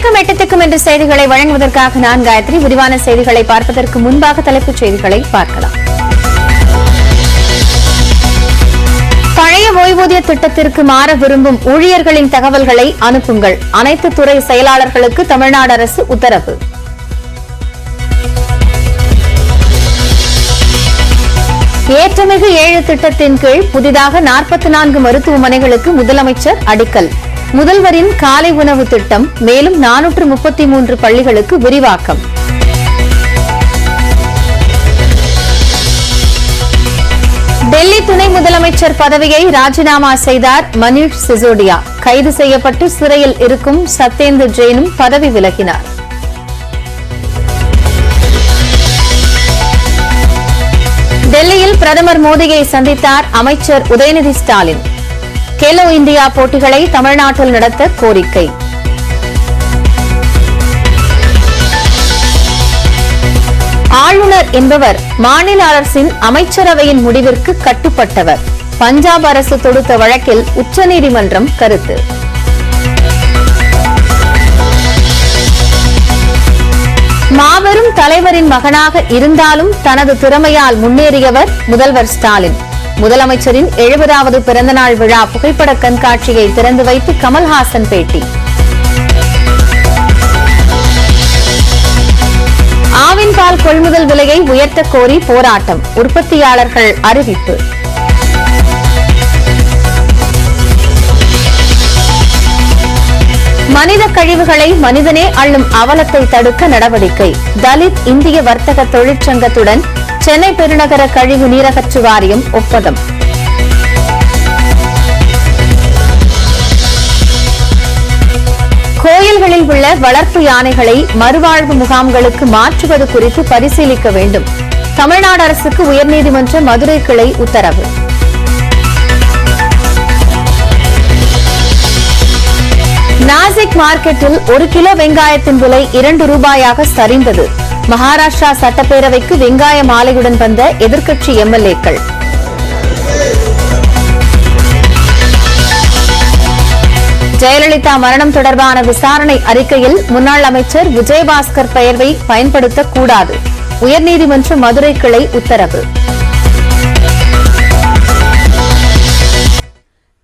வணக்கம். எட்டத்துக்கும் என்ற செய்திகளை வழங்குவதற்காக நான் காயத்ரி. விரிவான செய்திகளை பார்ப்பதற்கு முன்பாக தலைப்புச் செய்திகளை பார்க்கலாம். பழைய ஓய்வூதிய திட்டத்திற்கு மாற விரும்பும் ஊழியர்களின் தகவல்களை அனுப்புங்கள். அனைத்து துறை செயலாளர்களுக்கு தமிழ்நாடு அரசு உத்தரவு. ஏற்றமிகு 7 திட்டத்தின் கீழ் புதிதாக 44 மருத்துவமனைகளுக்கு முதலமைச்சர் அடிக்கல். முதல்வரின் காலை உணவு திட்டம் மேலும் 433 பள்ளிகளுக்கு விரிவாக்கம். டெல்லி துணை முதலமைச்சர் பதவியை ராஜினாமா செய்தார் மனீஷ் சிசோடியா. கைது செய்யப்பட்டு சிறையில் இருக்கும் சத்யேந்தர் ஜெயினும் பதவி விலகினார். டெல்லியில் பிரதமர் மோடியை சந்தித்தார் அமைச்சர் உதயநிதி ஸ்டாலின். கேலோ இந்தியா போட்டிகளை தமிழ்நாட்டில் நடத்த கோரிக்கை. ஆளுநர் என்பவர் மாநில அரசின் அமைச்சரவையின் முடிவிற்கு கட்டுப்பட்டவர். பஞ்சாப் அரசு தொடுத்த வழக்கில் உச்சநீதிமன்றம் கருத்து. மாபெரும் தலைவரின் மகனாக இருந்தாலும் தனது திறமையால் முன்னேறியவர் முதல்வர் ஸ்டாலின். முதலமைச்சரின் 70வது பிறந்தநாள் விழா புகைப்பட கண்காட்சியை திறந்து வைத்து கமல்ஹாசன் பேட்டி. ஆவின் பால் கொள்முதல் விலையை உயர்த்தக் கோரி போராட்டம். உற்பத்தியாளர்கள் அறிவிப்பு. மனித கழிவுகளை மனிதனே அள்ளும் அவலத்தை தடுக்க நடவடிக்கை. தலித் இந்திய வர்த்தக தொழிற்சங்கத்துடன் சென்னை பெருநகர கழிவு நீரகற்று வாரியம் ஒப்பந்தம். கோயில்களில் உள்ள வளர்ப்பு யானைகளை மறுவாழ்வு முகாம்களுக்கு மாற்றுவது குறித்து பரிசீலிக்க வேண்டும். தமிழ்நாடு அரசுக்கு உயர்நீதிமன்ற மதுரை கிளை உத்தரவு. நாசிக் மார்க்கெட்டில் 1 கிலோ வெங்காயத்தின் விலை 2 ரூபாயாக சரிந்தது. மகாராஷ்டிரா சட்டப்பேரவைக்கு வெங்காய மாலையுடன் வந்த எதிர்க்கட்சி எம்எல்ஏக்கள். ஜெயலலிதா மரணம் தொடர்பான விசாரணை அறிக்கையில் முன்னாள் அமைச்சர் விஜயபாஸ்கர் பெயரை பயன்படுத்தக்கூடாது. உயர்நீதிமன்ற மதுரை கிளை உத்தரவு.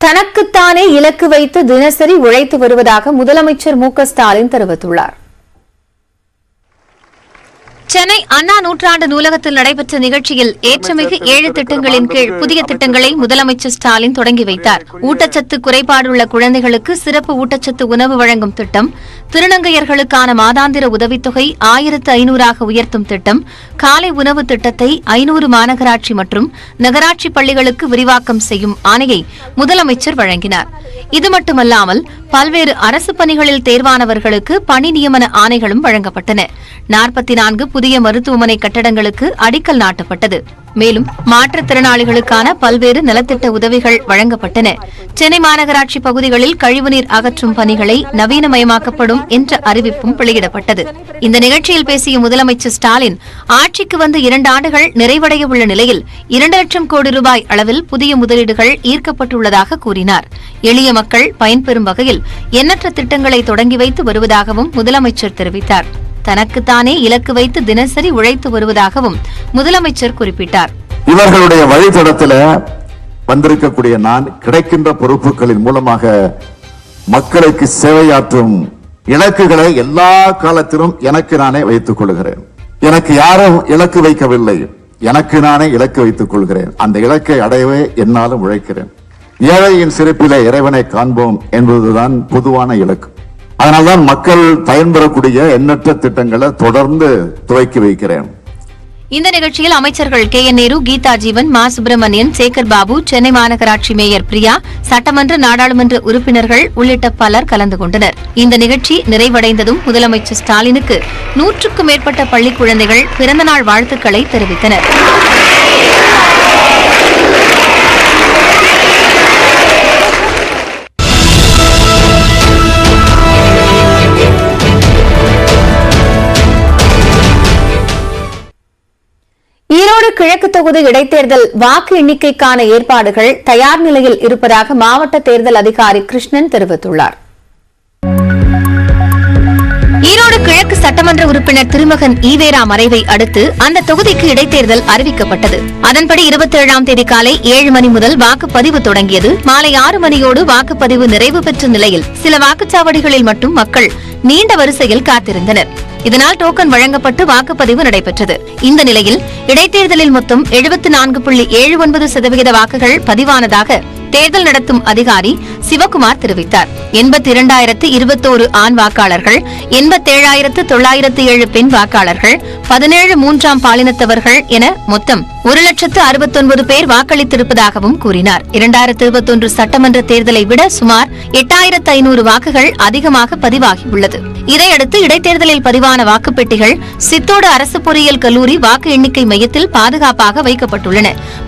தனக்குத்தானே இலக்கு வைத்து தினசரி உழைத்து வருவதாக முதலமைச்சர் மு.க. ஸ்டாலின் தெரிவித்துள்ளார். சென்னை அண்ணா நூற்றாண்டு நூலகத்தில் நடைபெற்ற நிகழ்ச்சியில் ஏற்றமிகு 7 திட்டங்களின் கீழ் புதிய திட்டங்களை முதலமைச்சர் ஸ்டாலின் தொடங்கி வைத்தார். ஊட்டச்சத்து குறைபாடுள்ள குழந்தைகளுக்கு சிறப்பு ஊட்டச்சத்து உணவு வழங்கும் திட்டம், திருநங்கையர்களுக்கான மாதாந்திர உதவித்தொகை 1500 உயர்த்தும் திட்டம், காலை உணவு திட்டத்தை 500 மாநகராட்சி மற்றும் நகராட்சி பள்ளிகளுக்கு விரிவாக்கம் செய்யும் ஆணையை முதலமைச்சர் வழங்கினார். இது மட்டுமல்லாமல் பல்வேறு அரசு பணிகளில் தேர்வானவர்களுக்கு பணி நியமன ஆணைகளும் வழங்கப்பட்டன. 44 புதிய மருத்துவமனை கட்டடங்களுக்கு அடிக்கல் நாட்டப்பட்டது. மேலும் மாற்றுத்திறனாளிகளுக்கான பல்வேறு நலத்திட்ட உதவிகள் வழங்கப்பட்டன. சென்னை மாநகராட்சி பகுதிகளில் கழிவுநீர் அகற்றும் பணிகளை நவீனமயமாக்கப்படும் என்ற அறிவிப்பும் வெளியிடப்பட்டது. இந்த நிகழ்ச்சியில் பேசிய முதலமைச்சர் ஸ்டாலின், ஆட்சிக்கு வந்து 2 ஆண்டுகள் நிறைவடைய உள்ள நிலையில் 2 லட்சம் கோடி ரூபாய் அளவில் புதிய முதலீடுகள் ஈர்க்கப்பட்டுள்ளதாக கூறினார். எளிய மக்கள் பயன்பெறும் வகையில் எண்ணற்ற திட்டங்களை தொடங்கி வைத்து வருவதாகவும் முதலமைச்சர் தெரிவித்தார். தனக்குத்தானே இலக்கு வைத்து தினசரி உழைத்து வருவதாகவும் முதலமைச்சர் குறிப்பிட்டார். இவர்களுடைய வழித்தடத்தில் வந்திருக்கக்கூடிய நான் கிடைக்கின்ற பொறுப்புகளின் மூலமாக மக்களுக்கு சேவையாற்றும் இலக்குகளை எல்லா காலத்திலும் எனக்கு நானே வைத்துக் கொள்கிறேன். எனக்கு யாரும் இலக்கு வைக்கவில்லை, எனக்கு நானே இலக்கு வைத்துக் கொள்கிறேன். அந்த இலக்கை அடையவே என்னாலும் உழைக்கிறேன். ஏழையின் சிறப்பிலே இறைவனை காண்போம் என்பதுதான் பொதுவான இலக்கு. அதனால்தான் மக்கள் பயன்பெறக்கூடிய எண்ணற்ற திட்டங்களை தொடர்ந்து துவக்கி வைக்கிறேன். இந்த நிகழ்ச்சியில் அமைச்சர்கள் கே.என். நேரு, கீதா ஜீவன், மா. சுப்பிரமணியன், சேகர் பாபு, சென்னை மாநகராட்சி மேயர் பிரியா, சட்டமன்ற நாடாளுமன்ற உறுப்பினர்கள் உள்ளிட்ட பலர் கலந்து கொண்டனர். இந்த நிகழ்ச்சி நிறைவடைந்ததும் முதலமைச்சர் ஸ்டாலினுக்கு 100க்கும் மேற்பட்ட பள்ளி குழந்தைகள் பிறந்தநாள் வாழ்த்துக்களை தெரிவித்தனர். ஈரோடு கிழக்கு தொகுதி இடைத்தேர்தல் வாக்கு எண்ணிக்கைக்கான ஏற்பாடுகள் தயார் நிலையில் இருப்பதாக மாவட்ட தேர்தல் அதிகாரி கிருஷ்ணன் தெரிவித்துள்ளார். ஈரோடு கிழக்கு சட்டமன்ற உறுப்பினர் திருமகன் ஈவேரா மறைவை அடுத்து அந்த தொகுதிக்கு இடைத்தேர்தல் அறிவிக்கப்பட்டது. அதன்படி 27ஆம் தேதி காலை 7 மணி முதல் வாக்குப்பதிவு தொடங்கியது. மாலை 6 மணியோடு வாக்குப்பதிவு நிறைவு பெற்ற நிலையில் சில வாக்குச்சாவடிகளில் மட்டும் மக்கள் நீண்ட வரிசையில் காத்திருந்தனர். இதனால் டோக்கன் வழங்கப்பட்டு வாக்குப்பதிவு நடைபெற்றது. இந்த நிலையில் இடைத்தேர்தலில் மொத்தம் 74.79% வாக்குகள் பதிவானதாக தேர்தல் நடத்தும் அதிகாரி சிவக்குமார் தெரிவித்தார். 82,021 ஆண் வாக்காளர்கள், 87,907 பெண் வாக்காளர்கள், 17 மூன்றாம் பாலினத்தவர்கள் என மொத்தம் 1,69,000 பேர் வாக்களித்திருப்பதாகவும் கூறினார். 2021 சட்டமன்ற தேர்தலை விட சுமார் 8,500 வாக்குகள் அதிகமாக பதிவாகியுள்ளது. இதையடுத்து இடைத்தேர்தலில் பதிவான வாக்குப்பெட்டிகள் சித்தோடு அரசு பொறியியல் கல்லூரி வாக்கு எண்ணிக்கை மையத்தில் பாதுகாப்பாக வைக்கப்பட்டுள்ளன.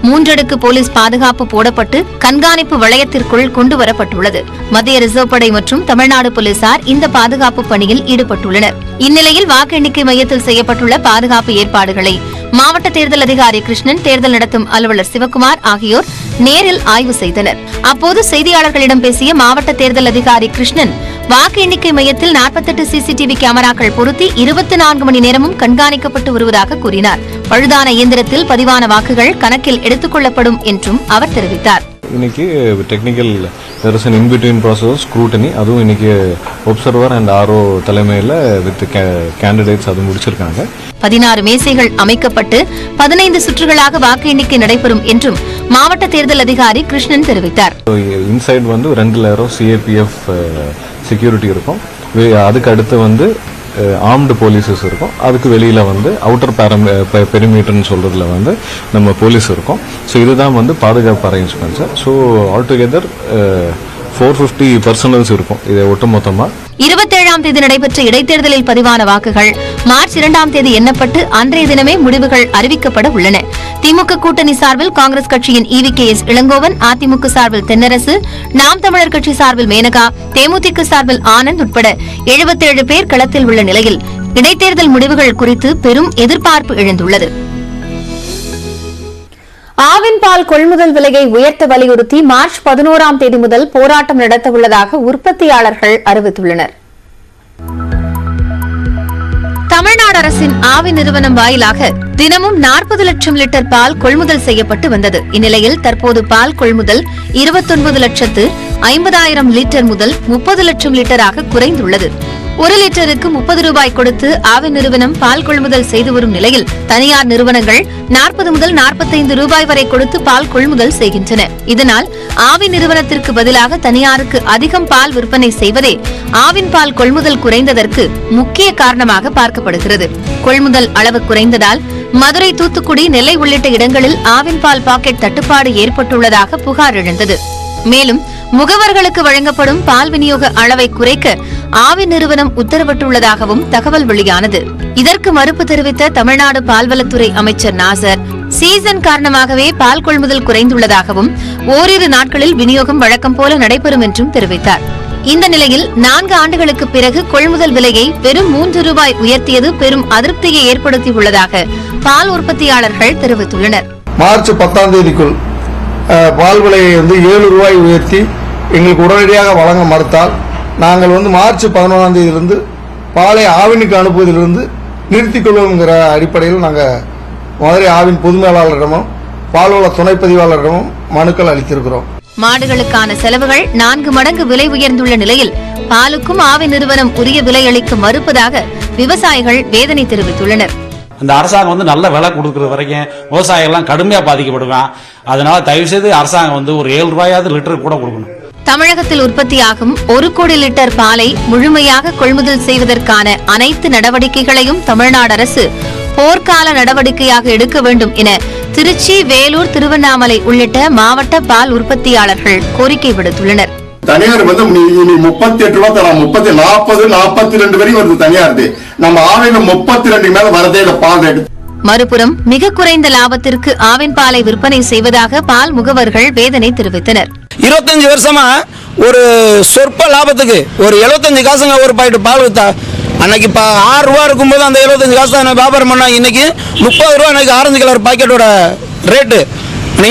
3 அடுக்கு போலீஸ் பாதுகாப்பு போடப்பட்டு கண்காணிப்பு வளையத்திற்குள் கொண்டுவரப்பட்டுள்ளது. மத்திய ரிசர்வ் படை மற்றும் தமிழ்நாடு போலீசார் இந்த பாதுகாப்பு பணியில் ஈடுபட்டுள்ளனர். இந்நிலையில் வாக்கு எண்ணிக்கை மையத்தில் செய்யப்பட்டுள்ள பாதுகாப்பு ஏற்பாடுகளை மாவட்ட தேர்தல் அதிகாரி கிருஷ்ணன், தேர்தல் நடத்தும் அலுவலர் சிவக்குமார் ஆகியோர் நேரில் ஆய்வு செய்தனர். அப்போது செய்தியாளர்களிடம் பேசிய மாவட்ட தேர்தல் அதிகாரி கிருஷ்ணன், வாக்கு எண்ணிக்கை மையத்தில் 48 சிசிடிவி கேமராக்கள் பொருத்தி 24 மணி நேரமும் கண்காணிக்கப்பட்டு வருவதாக கூறினார். பழுதான இயந்திரத்தில் பதிவான வாக்குகள் கணக்கில் எடுத்துக் கொள்ளப்படும் என்றும் அவர் தெரிவித்தார். இன்னைக்கு technical there is an in between process scrutiny, அதுவும் இன்னைக்கு ஒப்சர்வர் அண்ட் ஆர்ஓ தலைமையில் வித் கேண்டிடேட்ஸ் அது முடிச்சிருக்காங்க. 16 மேசைகள் அமைக்கப்பட்டு 15 சுற்றுகளாக வாக்கு எண்ணிக்கை நடைபெறும் என்றும் மாவட்ட தேர்தல் அதிகாரி கிருஷ்ணன் தெரிவித்தார். இன்சைட் 2 லேயர் சிஏபிஎஃப் செக்யூரிட்டி இருக்கும். அதுக்கு அடுத்து ஆர்ம்டு போலீஸஸ் இருக்கும். அதுக்கு வெளியில அவுட்டர் பெரிமீட்டர்னு சொல்றதுல நம்ம போலீஸ் இருக்கும். ஸோ இதுதான் பாதுகாப்பு arrangements. So all together 450 personals இருக்கும். இதை ஒட்டுமொத்தமா 27ஆம் தேதி நடைபெற்ற இடைத்தேர்தலில் பதிவான வாக்குகள் மார்ச் 2ஆம் தேதி எண்ணப்பட்டு அன்றைய தினமே முடிவுகள் அறிவிக்கப்பட உள்ளன. திமுக கூட்டணி சார்பில் காங்கிரஸ் கட்சியின் EVKS இளங்கோவன், அதிமுக சார்பில் தென்னரசு, நாம் தமிழர் கட்சி சார்பில் மேனகா, தேமுதிக சார்பில் ஆனந்த் உட்பட 77 பேர் களத்தில் உள்ள நிலையில் இடைத்தேர்தல் முடிவுகள் குறித்து பெரும் எதிர்பார்ப்பு எழுந்துள்ளது. ஆவின் பால் கொள்முதல் விலையை உயர்த்த வலியுறுத்தி மார்ச் 11ஆம் தேதி முதல் போராட்டம் நடத்த உள்ளதாக உற்பத்தியாளர்கள் அறிவித்துள்ளனர். தமிழ்நாடு அரசின் ஆவி நிறுவனம் வாயிலாக தினமும் 40 லட்சம் லிட்டர் பால் கொள்முதல் செய்யப்பட்டு வந்தது. இந்நிலையில் தற்போது பால் கொள்முதல் 29,50,000 லிட்டர் முதல் 30 லட்சம் லிட்டராக குறைந்துள்ளது. 1 லிட்டருக்கு 30 ரூபாய் கொடுத்து ஆவி நிறுவனம் பால் கொள்முதல் செய்து வரும் நிலையில் தனியார் நிறுவனங்கள் 40 முதல் 45 ரூபாய் வரை கொடுத்து பால் கொள்முதல் செய்கின்றன. இதனால் ஆவி நிறுவனத்திற்கு பதிலாக தனியாருக்கு அதிகம் பால் விற்பனை செய்வதே ஆவின் பால் கொள்முதல் குறைந்ததற்கு முக்கிய காரணமாக பார்க்கப்படுகிறது. கொள்முதல் அளவு குறைந்ததால் மதுரை, தூத்துக்குடி, நெல்லை உள்ளிட்ட இடங்களில் ஆவின் பால் பாக்கெட் தட்டுப்பாடு ஏற்பட்டுள்ளதாக புகார் எழுந்தது. மேலும் முகவர்களுக்கு வழங்கப்படும் பால் விநியோக அளவை குறைக்க ஆவி நிறுவனம் உத்தரவிட்டுள்ளதாகவும் தகவல் வெளியானது. இதற்கு மறுப்பு தெரிவித்த தமிழ்நாடு பால்வளத்துறை அமைச்சர் நாசர், சீசன் காரணமாகவே பால் கொள்முதல் குறைந்துள்ளதாகவும் ஓரிரு நாட்களில் விநியோகம் வழக்கம் போல நடைபெறும் என்றும் தெரிவித்தார். இந்த நிலையில் 4 ஆண்டுகளுக்கு பிறகு கொள்முதல் விலையை வெறும் 3 ரூபாய் உயர்த்தியது பெரும் அதிருப்தியை ஏற்படுத்தியுள்ளதாக பால் உற்பத்தியாளர்கள் தெரிவித்துள்ளனர். மார்ச் 10ஆம் தேதிக்குள் பால் விலையை 7 ரூபாய் உயர்த்தி எங்களுக்கு உடனடியாக வழங்க மறுத்தால் நாங்கள் மார்ச் 11ஆம் தேதியிலிருந்து பாலை ஆவினுக்கு அனுப்புவதிலிருந்து நிறுத்திக் கொள்வோங்கிற அடிப்படையில் நாங்கள் மதுரை ஆவின் பொது மேலாளரிடமும் பால்வள துணை பதிவாளரிடமும் மனுக்கள் அளித்திருக்கிறோம். மாடுகளுக்கான செலவுகள் 4 மடங்கு விலை உயர்ந்துள்ள நிலையில் பாலுக்கும் ஆவி நிறுவனம் உரிய விலை அளிக்க மறுப்பதாக விவசாயிகள் வேதனை தெரிவித்துள்ளனர். அந்த அரசாங்கம் நல்ல விலை கொடுக்கறது வரைக்கும் விவசாயிகள்லாம் கடுமையா பாதிக்கப்படுவான். அதனால தயவு செய்து அரசாங்கம் ஒரு 7 ரூபாயாவது லிட்டர் கூட கொடுக்கணும். தமிழகத்தில் உற்பத்தியாகும் 1 கோடி லிட்டர் பாலை முழுமையாக கொள்முதல் செய்வதற்கான அனைத்து நடவடிக்கைகளையும் தமிழ்நாடு அரசு போர்க்கால நடவடிக்கையாக எடுக்க வேண்டும் என திருச்சி, வேலூர், திருவண்ணாமலை உள்ளிட்ட மாவட்ட பால் உற்பத்தியாளர்கள் கோரிக்கை விடுத்துள்ளனர். தனியார் 38 ரூபாய் தரலாம், 40, 42 வரைக்கும் வருது தனியார். நம்ம ஆவில 32 மேல வரதே இல்ல பால் ரேட். மறுபுறம் மிக குறைந்த லாபத்திற்கு ஆவின் பாலை விற்பனை செய்வதாக பால் முகவர்கள் வேதனை தெரிவித்தனர். 25 வருஷமா ஒரு சொற்ப லாபத்துக்கு ஒரு 75 காசுங்க ஒரு பாக்கெட் பால் வித்தா. அன்னைக்கு 6 ரூபா இருக்கும்போது அந்த 75 காசு தான் வியாபாரம் பண்ணா. இன்னைக்கு 30 ரூபா அன்னைக்கு ஆரஞ்சு கலர் பாக்கெட்டோட ரேட்டு.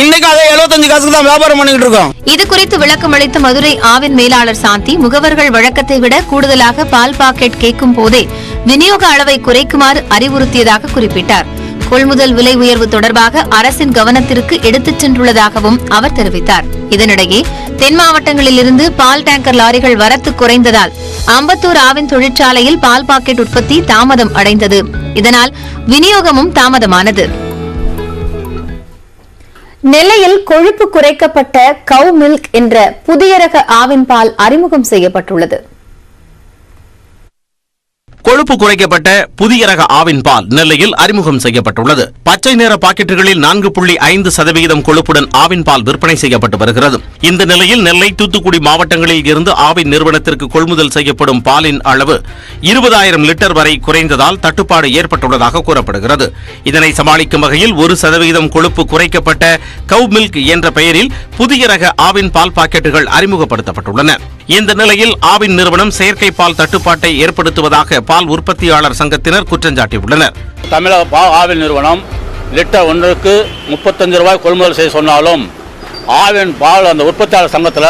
இன்னைக்கு அதே 75 காசுக்கு தான் வியாபாரம் பண்ணிட்டு இருக்கோம். இது குறித்து விளக்கம் அளித்த மதுரை ஆவின் மேலாளர் சாந்தி, முகவர்கள் வழக்கத்தை விட கூடுதலாக பால் பாக்கெட் கேட்கும் போதே விநியோக அளவை குறைக்குமாறு அறிவுறுத்தியதாக குறிப்பிட்டார். கொள்முதல் விலை உயர்வு தொடர்பாக அரசின் கவனத்திற்கு எடுத்துச் சென்றுள்ளதாகவும் அவர் தெரிவித்தார். இதனிடையே தென் மாவட்டங்களில் இருந்து பால் டேங்கர் லாரிகள் வரத்து குறைந்ததால் அம்பத்தூர் ஆவின் தொழிற்சாலையில் பால் பாக்கெட் உற்பத்தி தாமதம் அடைந்தது. இதனால் விநியோகமும் தாமதமானது. நெல்லையில் கொழுப்பு குறைக்கப்பட்ட கவ் மில்க் என்ற புதிய ரக ஆவின் பால் அறிமுகம் செய்யப்பட்டுள்ளது. கொழுப்பு குறைக்கப்பட்ட புதிய ரக ஆவின் பால் நெல்லையில் அறிமுகம் செய்யப்பட்டுள்ளது. பச்சை நிற பாக்கெட்டுகளில் 4.5% கொழுப்புடன் ஆவின் பால் விற்பனை செய்யப்பட்டு வருகிறது. இந்த நிலையில் நெல்லை, தூத்துக்குடி மாவட்டங்களில் இருந்து ஆவின் நிறுவனத்திற்கு கொள்முதல் செய்யப்படும் பாலின் அளவு 20,000 லிட்டர் வரை குறைந்ததால் தட்டுப்பாடு ஏற்பட்டுள்ளதாக கூறப்படுகிறது. இதனை சமாளிக்கும் வகையில் 1% கொழுப்பு குறைக்கப்பட்ட கவ் மில்க் என்ற பெயரில் புதிய ரக ஆவின் பால் பாக்கெட்டுகள் அறிமுகப்படுத்தப்பட்டுள்ளன. இந்த நிலையில் ஆவின் நிறுவனம் செயற்கை பால் தட்டுப்பாட்டை ஏற்படுத்துவதாக பால் உற்பத்தியாளர் சங்கத்தினர் குற்றம் சாட்டியுள்ளனர். தமிழக பால் ஆவின் நிறுவனம் லிட்டர் ஒன்றுக்கு 35 ரூபாய் கொள்முதல் செய்ய சொன்னாலும் ஆவின் பால் அந்த உற்பத்தியாளர் சங்கத்தில்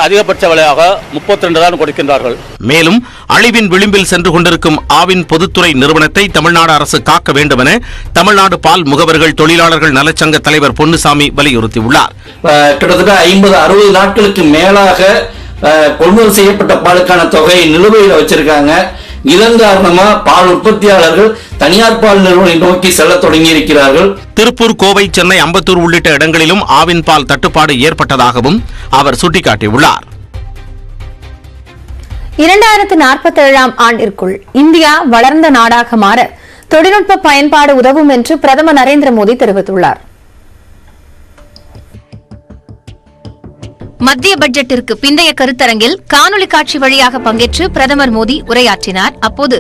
அதிகபட்ச விலையாக 32 தான் கொடுக்கின்றார்கள். மேலும் அழிவின் விளிம்பில் சென்று கொண்டிருக்கும் ஆவின் பொதுத்துறை நிறுவனத்தை தமிழ்நாடு அரசு காக்க வேண்டும் என தமிழ்நாடு பால் முகவர்கள் தொழிலாளர்கள் நலச்சங்க தலைவர் பொன்னுசாமி வலியுறுத்தியுள்ளார். கிட்டத்தட்ட 50-60 நாட்களுக்கு மேலாக கொள்முதல் செய்யப்பட்ட பாலுக்கான தொகையை நிலுவையில் வச்சிருக்காங்க. இதன் காரணமா பால் உற்பத்தியாளர்கள் தனியார் பால் நிறுவனத்தை நோக்கி செல்ல தொடங்கி இருக்கிறார்கள். திருப்பூர், கோவை, சென்னை, அம்பத்தூர் உள்ளிட்ட இடங்களிலும் ஆவின் பால் தட்டுப்பாடு ஏற்பட்டதாகவும் அவர் சுட்டிக்காட்டியுள்ளார். 2047ஆம் ஆண்டிற்குள் இந்தியா வளர்ந்த நாடாக மாற தொழில்நுட்ப பயன்பாடு உதவும் என்று பிரதமர் நரேந்திர மோடி தெரிவித்துள்ளார். மத்திய பட்ஜெட்டிற்கு பிந்தைய கருத்தரங்கில் காணொலி காட்சி வழியாக பங்கேற்று பிரதமர் மோடி உரையாற்றினார். அப்போது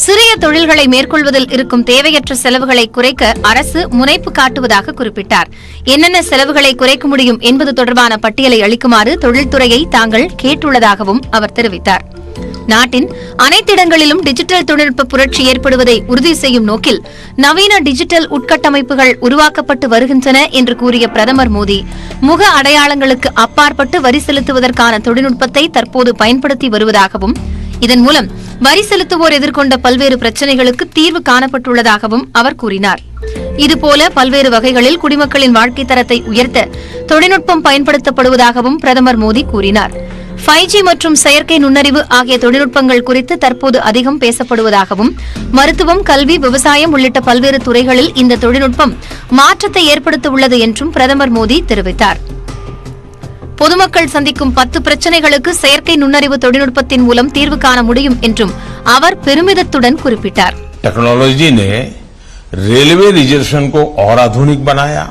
சிறிய தொழில்களை மேற்கொள்வதில் இருக்கும் தேவையற்ற செலவுகளை குறைக்க அரசு முனைப்பு காட்டுவதாக குறிப்பிட்டார். என்னென்ன செலவுகளை குறைக்க முடியும் என்பது தொடர்பான பட்டியலை அளிக்குமாறு தொழில்துறையை தாங்கள் கேட்டுள்ளதாகவும் அவர் தெரிவித்தார். நாட்டின் அனைத்து இடங்களிலும் டிஜிட்டல் தொழில்நுட்ப புரட்சி ஏற்படுவதை உறுதி செய்யும் நோக்கில் நவீன டிஜிட்டல் உட்கட்டமைப்புகள் உருவாக்கப்பட்டு வருகின்றன என்று கூறிய பிரதமர் மோடி, முக அடையாளங்களுக்கு அப்பாற்பட்டு வரி செலுத்துவதற்கான தொழில்நுட்பத்தை தற்போது பயன்படுத்தி வருவதாகவும், இதன் மூலம் வரி செலுத்துவோர் எதிர்கொண்ட பல்வேறு பிரச்சினைகளுக்கு தீர்வு காணப்பட்டுள்ளதாகவும் அவர் கூறினார். இதுபோல பல்வேறு வகைகளில் குடிமக்களின் வாழ்க்கை தரத்தை உயர்த்த தொழில்நுட்பம் பயன்படுத்தப்படுவதாகவும் பிரதமர் மோடி கூறினார். 5G மற்றும் செயற்கை நுண்ணறிவு ஆகிய தொழில்நுட்பங்கள் குறித்து தற்போது அதிகம் பேசப்படுவதாகவும், மருத்துவம், கல்வி, விவசாயம் உள்ளிட்ட பல்வேறு துறைகளில் இந்த தொழில்நுட்பம் மாற்றத்தை ஏற்படுத்த உள்ளது என்றும் பிரதமர் மோடி தெரிவித்தார். பொதுமக்கள் சந்திக்கும் 10 பிரச்சினைகளுக்கு செயற்கை நுண்ணறிவு தொழில்நுட்பத்தின் மூலம் தீர்வு காண முடியும் என்றும் அவர் பெருமிதத்துடன் குறிப்பிட்டார். टेक्नोलॉजी ने रेलवे रिजर्वेशन को और आधुनिक बनाया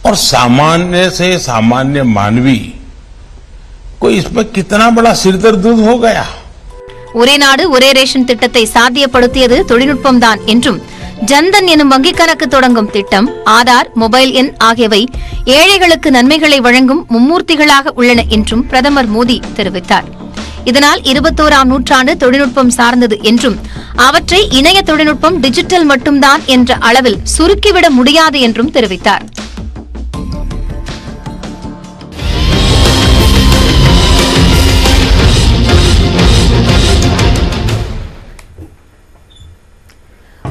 और सामान्य से सामान्य मानवी को इसमें कितना बड़ा सिरदर्द हो गया. ஒரே நாடு ஒரே ரேஷன் திட்டத்தை சாத்தியப்படுத்தியது தொழில்நுட்பம்தான் என்றும், ஜன்தன் எனும் வங்கிக் கணக்கு தொடங்கும் திட்டம், ஆதார், மொபைல் எண் ஆகியவை ஏழைகளுக்கு நன்மைகளை வழங்கும் மும்மூர்த்திகளாக உள்ளன என்றும் பிரதமர் மோடி தெரிவித்தார். இதனால் 21ஆம் நூற்றாண்டு தொழில்நுட்பம் சார்ந்தது என்றும், அவற்றை இணைய தொழில்நுட்பம், டிஜிட்டல் மட்டும்தான் என்ற அளவில் சுருக்கிவிட முடியாது என்றும் தெரிவித்தார்.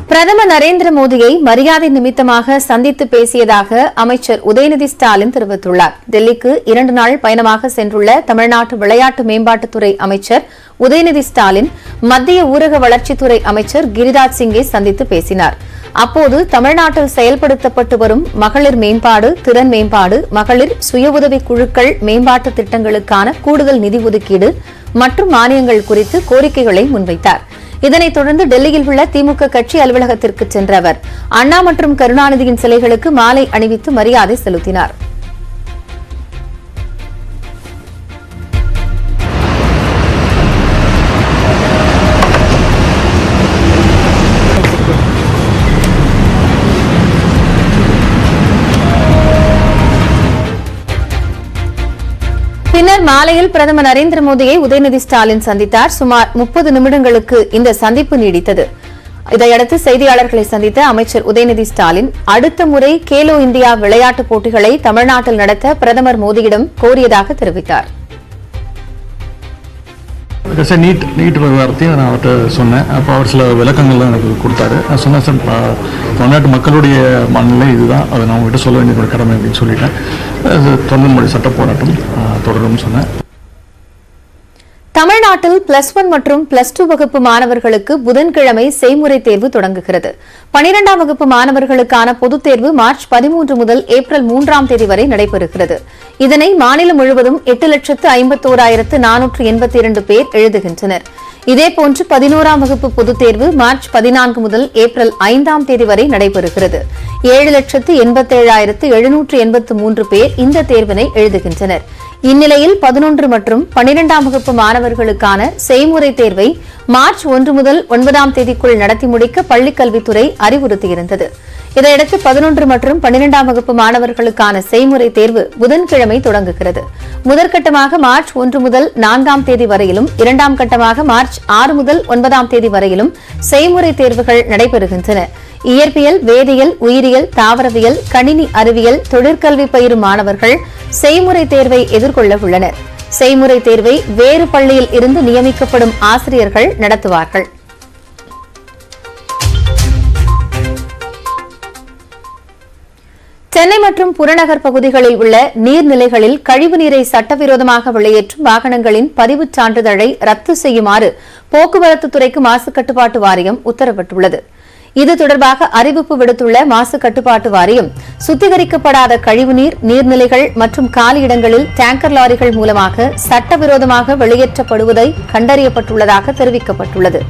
பிரதமர் நரேந்திர மோடியை மரியாதை நிமித்தமாக சந்தித்து பேசியதாக அமைச்சர் உதயநிதி ஸ்டாலின் தெரிவித்துள்ளார். டெல்லிக்கு 2 நாள் பயணமாக சென்றுள்ள தமிழ்நாட்டு விளையாட்டு மேம்பாட்டுத்துறை அமைச்சர் உதயநிதி ஸ்டாலின் மத்திய ஊரக வளர்ச்சித்துறை அமைச்சர் கிரிராஜ் சிங்கை சந்தித்து பேசினார். அப்போது தமிழ்நாட்டில் செயல்படுத்தப்பட்டு வரும் மகளிர் மேம்பாடு, திறன் மேம்பாடு, மகளிர் சுய உதவி குழுக்கள் மேம்பாட்டு திட்டங்களுக்கான கூடுதல் நிதி ஒதுக்கீடு மற்றும் மானியங்கள் குறித்து கோரிக்கைகளை முன்வைத்தார். இதனைத் தொடர்ந்து டெல்லியில் உள்ள திமுக கட்சி அலுவலகத்திற்கு சென்ற அவர் அண்ணா மற்றும் கருணாநிதியின் சிலைகளுக்கு மாலை அணிவித்து மரியாதை செலுத்தினார். பின்னர் மாலையில் பிரதமர் நரேந்திர மோடியை உதயநிதி ஸ்டாலின் சந்தித்தார். சுமார் 30 நிமிடங்களுக்கு இந்த சந்திப்பு நீடித்தது. இதையடுத்து செய்தியாளர்களை சந்தித்த அமைச்சர் உதயநிதி ஸ்டாலின், அடுத்த முறை கேலோ இந்தியா விளையாட்டுப் போட்டிகளை தமிழ்நாட்டில் நடத்த பிரதமர் மோடியிடம் கோரியதாக தெரிவித்தார். சார் நீட் விவகாரத்தையும் நான் அவர்கிட்ட சொன்னேன். அப்போ அவர் சில விளக்கங்கள்லாம் எனக்கு கொடுத்தாரு. நான் சொன்னேன் சார், தமிழ்நாட்டு மக்களுடைய மனநிலை இதுதான், அதை நான் உங்கள்கிட்ட சொல்ல வேண்டிய ஒரு கடமை அப்படின்னு சொல்லிட்டேன். தொழில்முறை சட்ட போராட்டம் தொடரும்னு சொன்னேன். தமிழ்நாட்டில் +1 மற்றும் +2 வகுப்பு மாணவர்களுக்கு புதன்கிழமை செய்முறை தேர்வு தொடங்குகிறது. 12ஆம் வகுப்பு மாணவர்களுக்கான பொதுத் தேர்வு மார்ச் 13 முதல் ஏப்ரல் 3ஆம் தேதி வரை நடைபெறுகிறது. இதனை மாநிலம் முழுவதும் 8,51,482 பேர் எழுதுகின்றனர். இதேபோன்று 11ஆம் வகுப்பு பொதுத் தேர்வு மார்ச் 14 முதல் ஏப்ரல் 5ஆம் தேதி வரை நடைபெறுகிறது. 7,87,783 பேர் இந்த தேர்வினை எழுதுகின்றனர். இந்நிலையில் 11 மற்றும் 12ஆம் வகுப்பு மாணவர்களுக்கான செய்முறை தேர்வை மார்ச் 1 முதல் 9ஆம் தேதிக்குள் நடத்தி முடிக்க பள்ளிக்கல்வித்துறை அறிவுறுத்தியிருந்தது. இதையடுத்து 11 மற்றும் 12ஆம் வகுப்பு மாணவர்களுக்கான செய்முறை தேர்வு புதன்கிழமை தொடங்குகிறது. முதற்கட்டமாக மார்ச் 1 முதல் 4ஆம் தேதி வரையிலும், இரண்டாம் கட்டமாக மார்ச் 6 முதல் 9ஆம் தேதி வரையிலும் செய்முறை தேர்வுகள் நடைபெறுகின்றன. இயற்பியல், வேதியியல், உயிரியல், தாவரவியல், கணினி அறிவியல், தொழிற்கல்வி பயிலும் மாணவர்கள் செய்முறை தேர்வை எதிர்கொள்ள உள்ளனர். செய்முறை தேர்வை வேறு பள்ளியில் இருந்து நியமிக்கப்படும் ஆசிரியர்கள் நடத்துவார்கள். சென்னை மற்றும் புறநகர் பகுதிகளில் உள்ள நீர்நிலைகளில் கழிவுநீரை சட்டவிரோதமாக வெளியேற்றும் வாகனங்களின் பதிவுச் சான்றிதழை ரத்து செய்யுமாறு போக்குவரத்து துறைக்கு மாசு கட்டுப்பாட்டு வாரியம் உத்தரவிட்டுள்ளது. இது தொடர்பாக அறிவிப்பு விடுத்துள்ள மாசு கட்டுப்பாட்டு வாரியம், சுத்திகரிக்கப்படாத கழிவுநீர் நீர்நிலைகள் மற்றும் காலியிடங்களில் டேங்கர் லாரிகள் மூலமாக சட்டவிரோதமாக வெளியேற்றப்படுவதை கண்டறியப்பட்டுள்ளதாக தெரிவிக்கப்பட்டுள்ளது.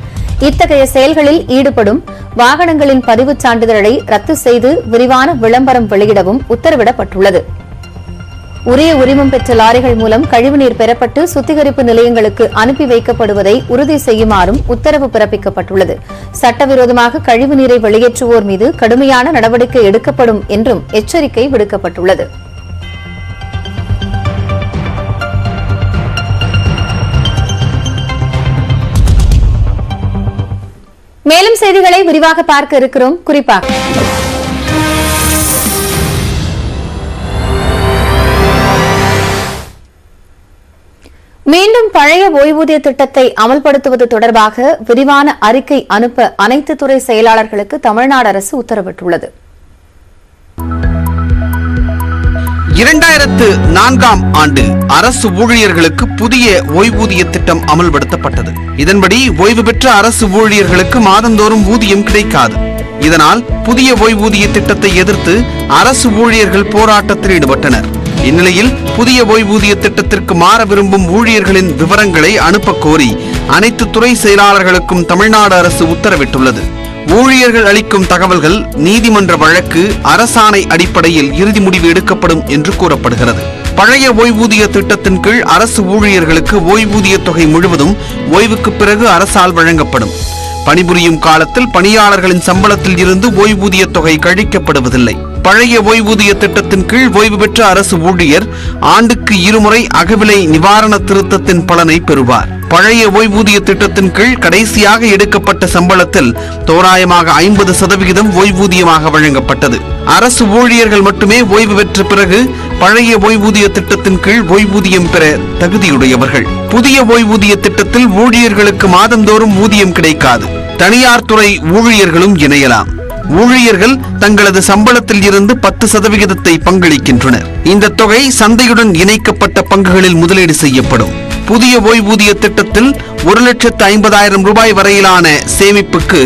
இத்தகைய செயல்களில் ஈடுபடும் வாகனங்களின் பதிவுச் சான்றிதழை ரத்து செய்து விரிவான விளம்பரம் வெளியிடவும் உத்தரவிடப்பட்டுள்ளது. உரிய உரிமம் பெற்ற லாரிகள் மூலம் கழிவுநீர் பெறப்பட்டு சுத்திகரிப்பு நிலையங்களுக்கு அனுப்பி வைக்கப்படுவதை உறுதி செய்யுமாறும் உத்தரவு பிறப்பிக்கப்பட்டுள்ளது. சட்டவிரோதமாக கழிவுநீரை வெளியேற்றுவோர் மீது கடுமையான நடவடிக்கை எடுக்கப்படும் என்றும் எச்சரிக்கை விடுக்கப்பட்டுள்ளது. மேலும் செய்திகளை விரிவாக பார்க்க இருக்கிறோம். குறிப்பாக மீண்டும் பழைய ஓய்வூதிய திட்டத்தை அமல்படுத்துவது தொடர்பாக விரிவான அறிக்கை அனுப்ப அனைத்து துறை செயலாளர்களுக்கு தமிழ்நாடு அரசு உத்தரவிட்டுள்ளது. 2004ஆம் ஆண்டு அரசு ஊழியர்களுக்கு புதிய ஓய்வூதிய திட்டம் அமல்படுத்தப்பட்டது. இதன்படி ஓய்வு பெற்ற அரசு ஊழியர்களுக்கு மாதந்தோறும் ஊதியம் கிடைக்காது. இதனால் புதிய ஓய்வூதிய திட்டத்தை எதிர்த்து அரசு ஊழியர்கள் போராட்டத்தில் ஈடுபட்டனர். இந்நிலையில் புதிய ஓய்வூதிய திட்டத்திற்கு மாற விரும்பும் ஊழியர்களின் விவரங்களை அனுப்ப கோரி அனைத்து துறை செயலாளர்களுக்கும் தமிழ்நாடு அரசு உத்தரவிட்டுள்ளது. ஊழியர்கள் அளிக்கும் தகவல்கள் நீதிமன்ற வழக்கு, அரசாணை அடிப்படையில் இறுதி முடிவு எடுக்கப்படும் என்று கூறப்படுகிறது. பழைய ஓய்வூதிய திட்டத்தின் கீழ் அரசு ஊழியர்களுக்கு ஓய்வூதிய தொகை முழுவதும் ஓய்வுக்கு பிறகு அரசால் வழங்கப்படும். பணிபுரியும் காலத்தில் பணியாளர்களின் சம்பளத்தில் இருந்து ஓய்வூதிய தொகை கழிக்கப்படுவதில்லை. பழைய ஓய்வூதிய திட்டத்தின் கீழ் ஓய்வு பெற்ற அரசு ஊழியர் ஆண்டுக்கு 2 முறை அகவிலை நிவாரண திருத்தத்தின் பலனை பெறுவார். பழைய ஓய்வூதிய திட்டத்தின் கீழ் கடைசியாக எடுக்கப்பட்ட சம்பளத்தில் தோராயமாக 50% ஓய்வூதியமாக வழங்கப்பட்டது. அரசு ஊழியர்கள் மட்டுமே ஓய்வு பெற்ற பிறகு பழைய ஓய்வூதிய திட்டத்தின் கீழ் ஓய்வூதியம் பெற தகுதியுடையவர்கள். புதிய ஓய்வூதிய திட்டத்தில் ஊழியர்களுக்கு மாதந்தோறும் ஊதியம் கிடைக்காது. தனியார் துறை ஊழியர்களும் இணையலாம். ஊழியர்கள் தங்களது சம்பளத்தில் இருந்து 10% பங்களிக்கின்றனர். இந்த தொகை சந்தையுடன் இணைக்கப்பட்ட பங்குகளில் முதலீடு செய்யப்படும். புதிய ஓய்வூதிய திட்டத்தில் 1,50,000 ரூபாய் வரையிலான சேமிப்புக்கு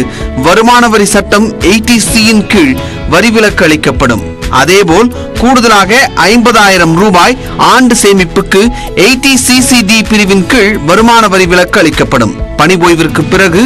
வருமான வரி சட்டம் 80C கீழ் வரி விலக்கு அளிக்கப்படும். அதேபோல் கூடுதலாக 50,000 ரூபாய் ஆண்டு சேமிப்புக்கு 80CCD பிரிவின் கீழ் வருமான வரி விலக்கு அளிக்கப்படும். பணி ஓய்விற்கு பிறகு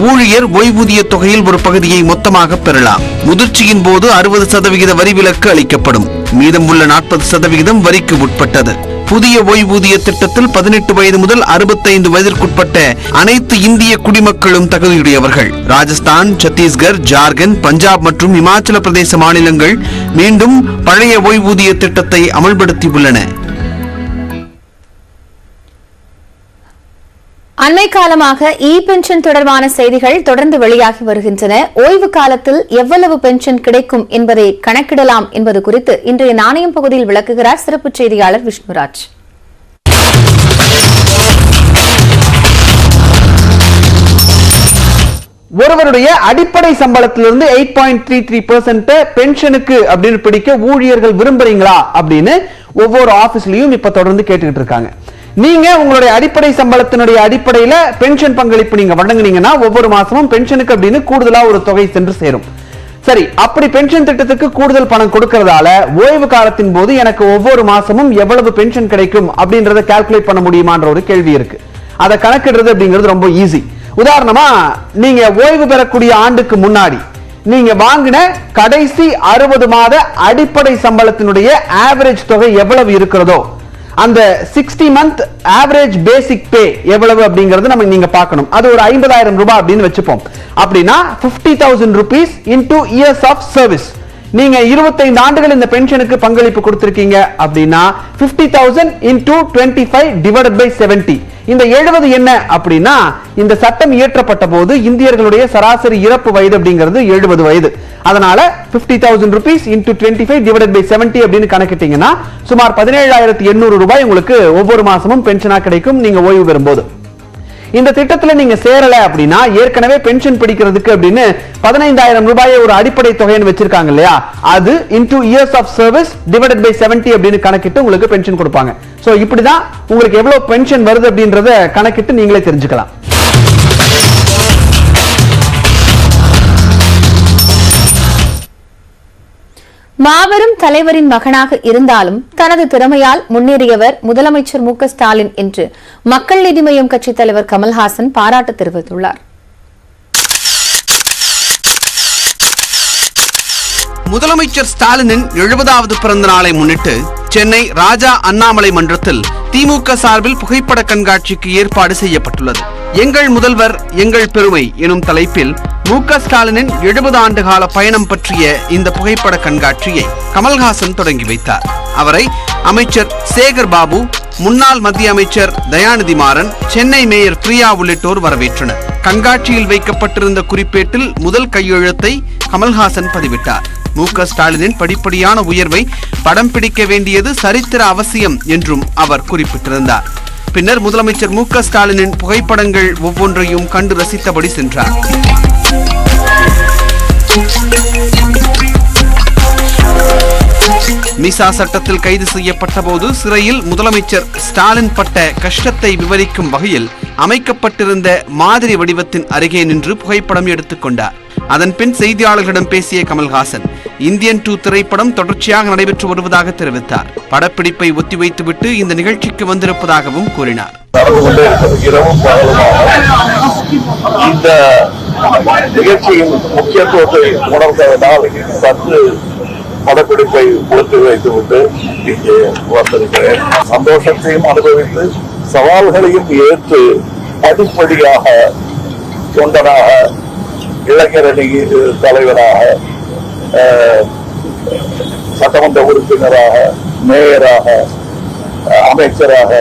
ஊழியர் ஓய்வூதிய தொகையில் ஒரு பகுதியை மொத்தமாக பெறலாம். முதிர்ச்சியின் போது 60% வரி விலக்கு அளிக்கப்படும். மீதமுள்ள 40% வரிக்கு உட்பட்டது. புதிய ஓய்வூதிய திட்டத்தில் 18 வயது முதல் 65 வயதிற்குட்பட்ட அனைத்து இந்திய குடிமக்களும் தகுதியுடையவர்கள். ராஜஸ்தான், சத்தீஸ்கர், ஜார்க்கண்ட், பஞ்சாப் மற்றும் இமாச்சல பிரதேச மாநிலங்கள் மீண்டும் பழைய ஓய்வூதிய திட்டத்தை அமல்படுத்தியுள்ளன. அண்மை காலமாக பென்ஷன் தொடர்பான செய்திகள் தொடர்ந்து வெளியாகி வருகின்றன. ஓய்வு காலத்தில் எவ்வளவு பென்ஷன் கிடைக்கும் என்பதை கணக்கிடலாம் என்பது குறித்து இன்றைய நாணயம் பகுதியில் விளக்குகிறார் சிறப்பு செய்தியாளர் விஷ்ணுராஜ். ஒருவருடைய அடிப்படை சம்பளத்திலிருந்து 8.33% பென்ஷனுக்கு அப்படின்னு பிடிக்க ஊழியர்கள் விரும்புறீங்களா அப்படின்னு ஒவ்வொரு ஆபீஸ்லயும் இப்ப தொடர்ந்து கேட்டுக்கிட்டு இருக்காங்க. நீங்க உங்களுடைய அடிப்படை சம்பளத்தினுடைய அடிப்படையில பென்ஷன் பங்களிப்பு நீங்க வழங்குனீங்கன்னா ஒவ்வொரு மாசமும் பென்ஷனுக்கு அப்படின்னு கூடுதலா ஒரு தொகை சென்று சேரும். சரி, அப்படி பென்ஷன் திட்டத்துக்கு கூடுதல் பணம் கொடுக்கறதால ஓய்வு காலத்தின் போது எனக்கு ஒவ்வொரு மாசமும் எவ்வளவு பென்ஷன் கிடைக்கும் அப்படின்றத கால்குலேட் பண்ண முடியுமான்ற ஒரு கேள்வி இருக்கு. அதை கணக்கிடுறது அப்படிங்கிறது ரொம்ப ஈஸி. உதாரணமா, நீங்க ஓய்வு பெறக்கூடிய ஆண்டுக்கு முன்னாடி நீங்க வாங்கின கடைசி 60 மாத அடிப்படை சம்பளத்தினுடைய ஆவரேஜ் தொகை எவ்வளவு இருக்கிறதோ அந்த 60 மந்த் ஆவரேஜ் பேசிக் பே எவ்வளவு அப்படிங்கறது நம்ம நீங்க பார்க்கணும். அது ஒரு 50,000 ரூபாய் அப்படின்னு வச்சுப்போம். அப்படின்னா 50,000 rupees into years of service. நீங்க 25 ஆண்டுகள் இந்த பென்ஷனுக்கு பங்களிப்பு கொடுத்திருக்கீங்க அப்படின்னா 50,000 into 25 divided by 70. இந்த 70 என்ன அப்படின்னா இந்த சட்டம் இயற்றப்பட்ட போது இந்தியர்களுடைய சராசரி இறப்பு வயது அப்படிங்கிறது 70 வயது. அதனால 50,000 rupees into 25 divided by 70 அப்படின்னு கணக்கிட்டீங்கன்னா சுமார் 17,800 ரூபாய் உங்களுக்கு ஒவ்வொரு மாசமும் பென்ஷனா கிடைக்கும் நீங்க ஓய்வு பெறும்போது. இந்த திட்டத்துல நீங்க சேரல அப்படின்னா ஏற்கனவே பென்ஷன் பிடிக்கிறதுக்கு அப்படின்னு 15,000 ரூபாயை ஒரு அடிப்படை தொகைன்னு வச்சிருக்காங்க இல்லையா, அது into years of service divided by 70 அப்படின்னு கணக்கிட்டு உங்களுக்கு பென்ஷன் கொடுப்பாங்க. சோ இப்படிதான் உங்களுக்கு எவ்வளவு பென்ஷன் வருது அப்படின்றத கணக்கிட்டு நீங்களே தெரிஞ்சுக்கலாம். மாபெரும் தலைவரின் மகனாக இருந்தாலும் தனது திறமையால் முன்னேறியவர் முதலமைச்சர் மு க ஸ்டாலின் என்று மக்கள் நீதி மய்யம் கட்சித் தலைவர் கமல்ஹாசன் பாராட்டு தெரிவித்துள்ளார். முதலமைச்சர் ஸ்டாலினின் 70வது பிறந்த நாளை முன்னிட்டு சென்னை ராஜா அண்ணாமலை மன்றத்தில் திமுக சார்பில் புகைப்பட கண்காட்சிக்கு ஏற்பாடு செய்யப்பட்டுள்ளது. எங்கள் முதல்வர் எங்கள் பெருமை எனும் தலைப்பில் மு க ஸ்டாலினின் 70 ஆண்டு கால பயணம் பற்றிய இந்த புகைப்பட கண்காட்சியை கமல்ஹாசன் தொடங்கி வைத்தார். அவரை அமைச்சர் சேகர் பாபு, முன்னாள் மத்திய அமைச்சர் தயாநிதி மாறன், சென்னை மேயர் பிரியா உள்ளிட்டோர் வரவேற்றனர். கண்காட்சியில் வைக்கப்பட்டிருந்த குறிப்பேட்டில் முதல் கையெழுத்தை கமல்ஹாசன் பதிவிட்டார். மு க ஸ்டாலினின் படிப்படியான உயர்வை படம் பிடிக்க வேண்டியது சரித்திர அவசியம் என்றும் அவர் குறிப்பிட்டிருந்தார். பின்னர் முதலமைச்சர் மு க ஸ்டாலினின் புகைப்படங்கள் ஒவ்வொன்றையும் கண்டு ரசித்தபடி சென்றார். மிசா சட்டத்தில் கைது செய்யப்பட்ட போது சிறையில் முதலமைச்சர் ஸ்டாலின் பட்ட கஷ்டத்தை விவரிக்கும் வகையில் அமைக்கப்பட்டிருந்த மாதிரி வடிவத்தின் அருகே நின்று புகைப்படம் எடுத்துக்கொண்டார். அதன் பின் செய்தியாளர்களிடம் பேசிய கமல்ஹாசன் இந்தியன் 2 திரைப்படம் தொடர்ச்சியாக நடைபெற்று வருவதாக தெரிவித்தார். படப்பிடிப்பை ஒத்திவைத்துவிட்டு இந்த நிகழ்ச்சிக்கு வந்திருப்பதாகவும் கூறினார். இந்த நிகழ்ச்சியின் முக்கியத்துவத்தை உணர்ந்ததனால் படப்பிடிப்பை ஒத்தி வைத்துவிட்டு இங்கே வந்திருக்கிறேன். சந்தோஷத்தையும் அனுபவித்து சவால்களையும் ஏற்று படிப்படியாக தொண்டனாக, இளைஞரணி தலைவராக, சட்டமன்ற உறுப்பினராக, மேயராக, அமைச்சராக,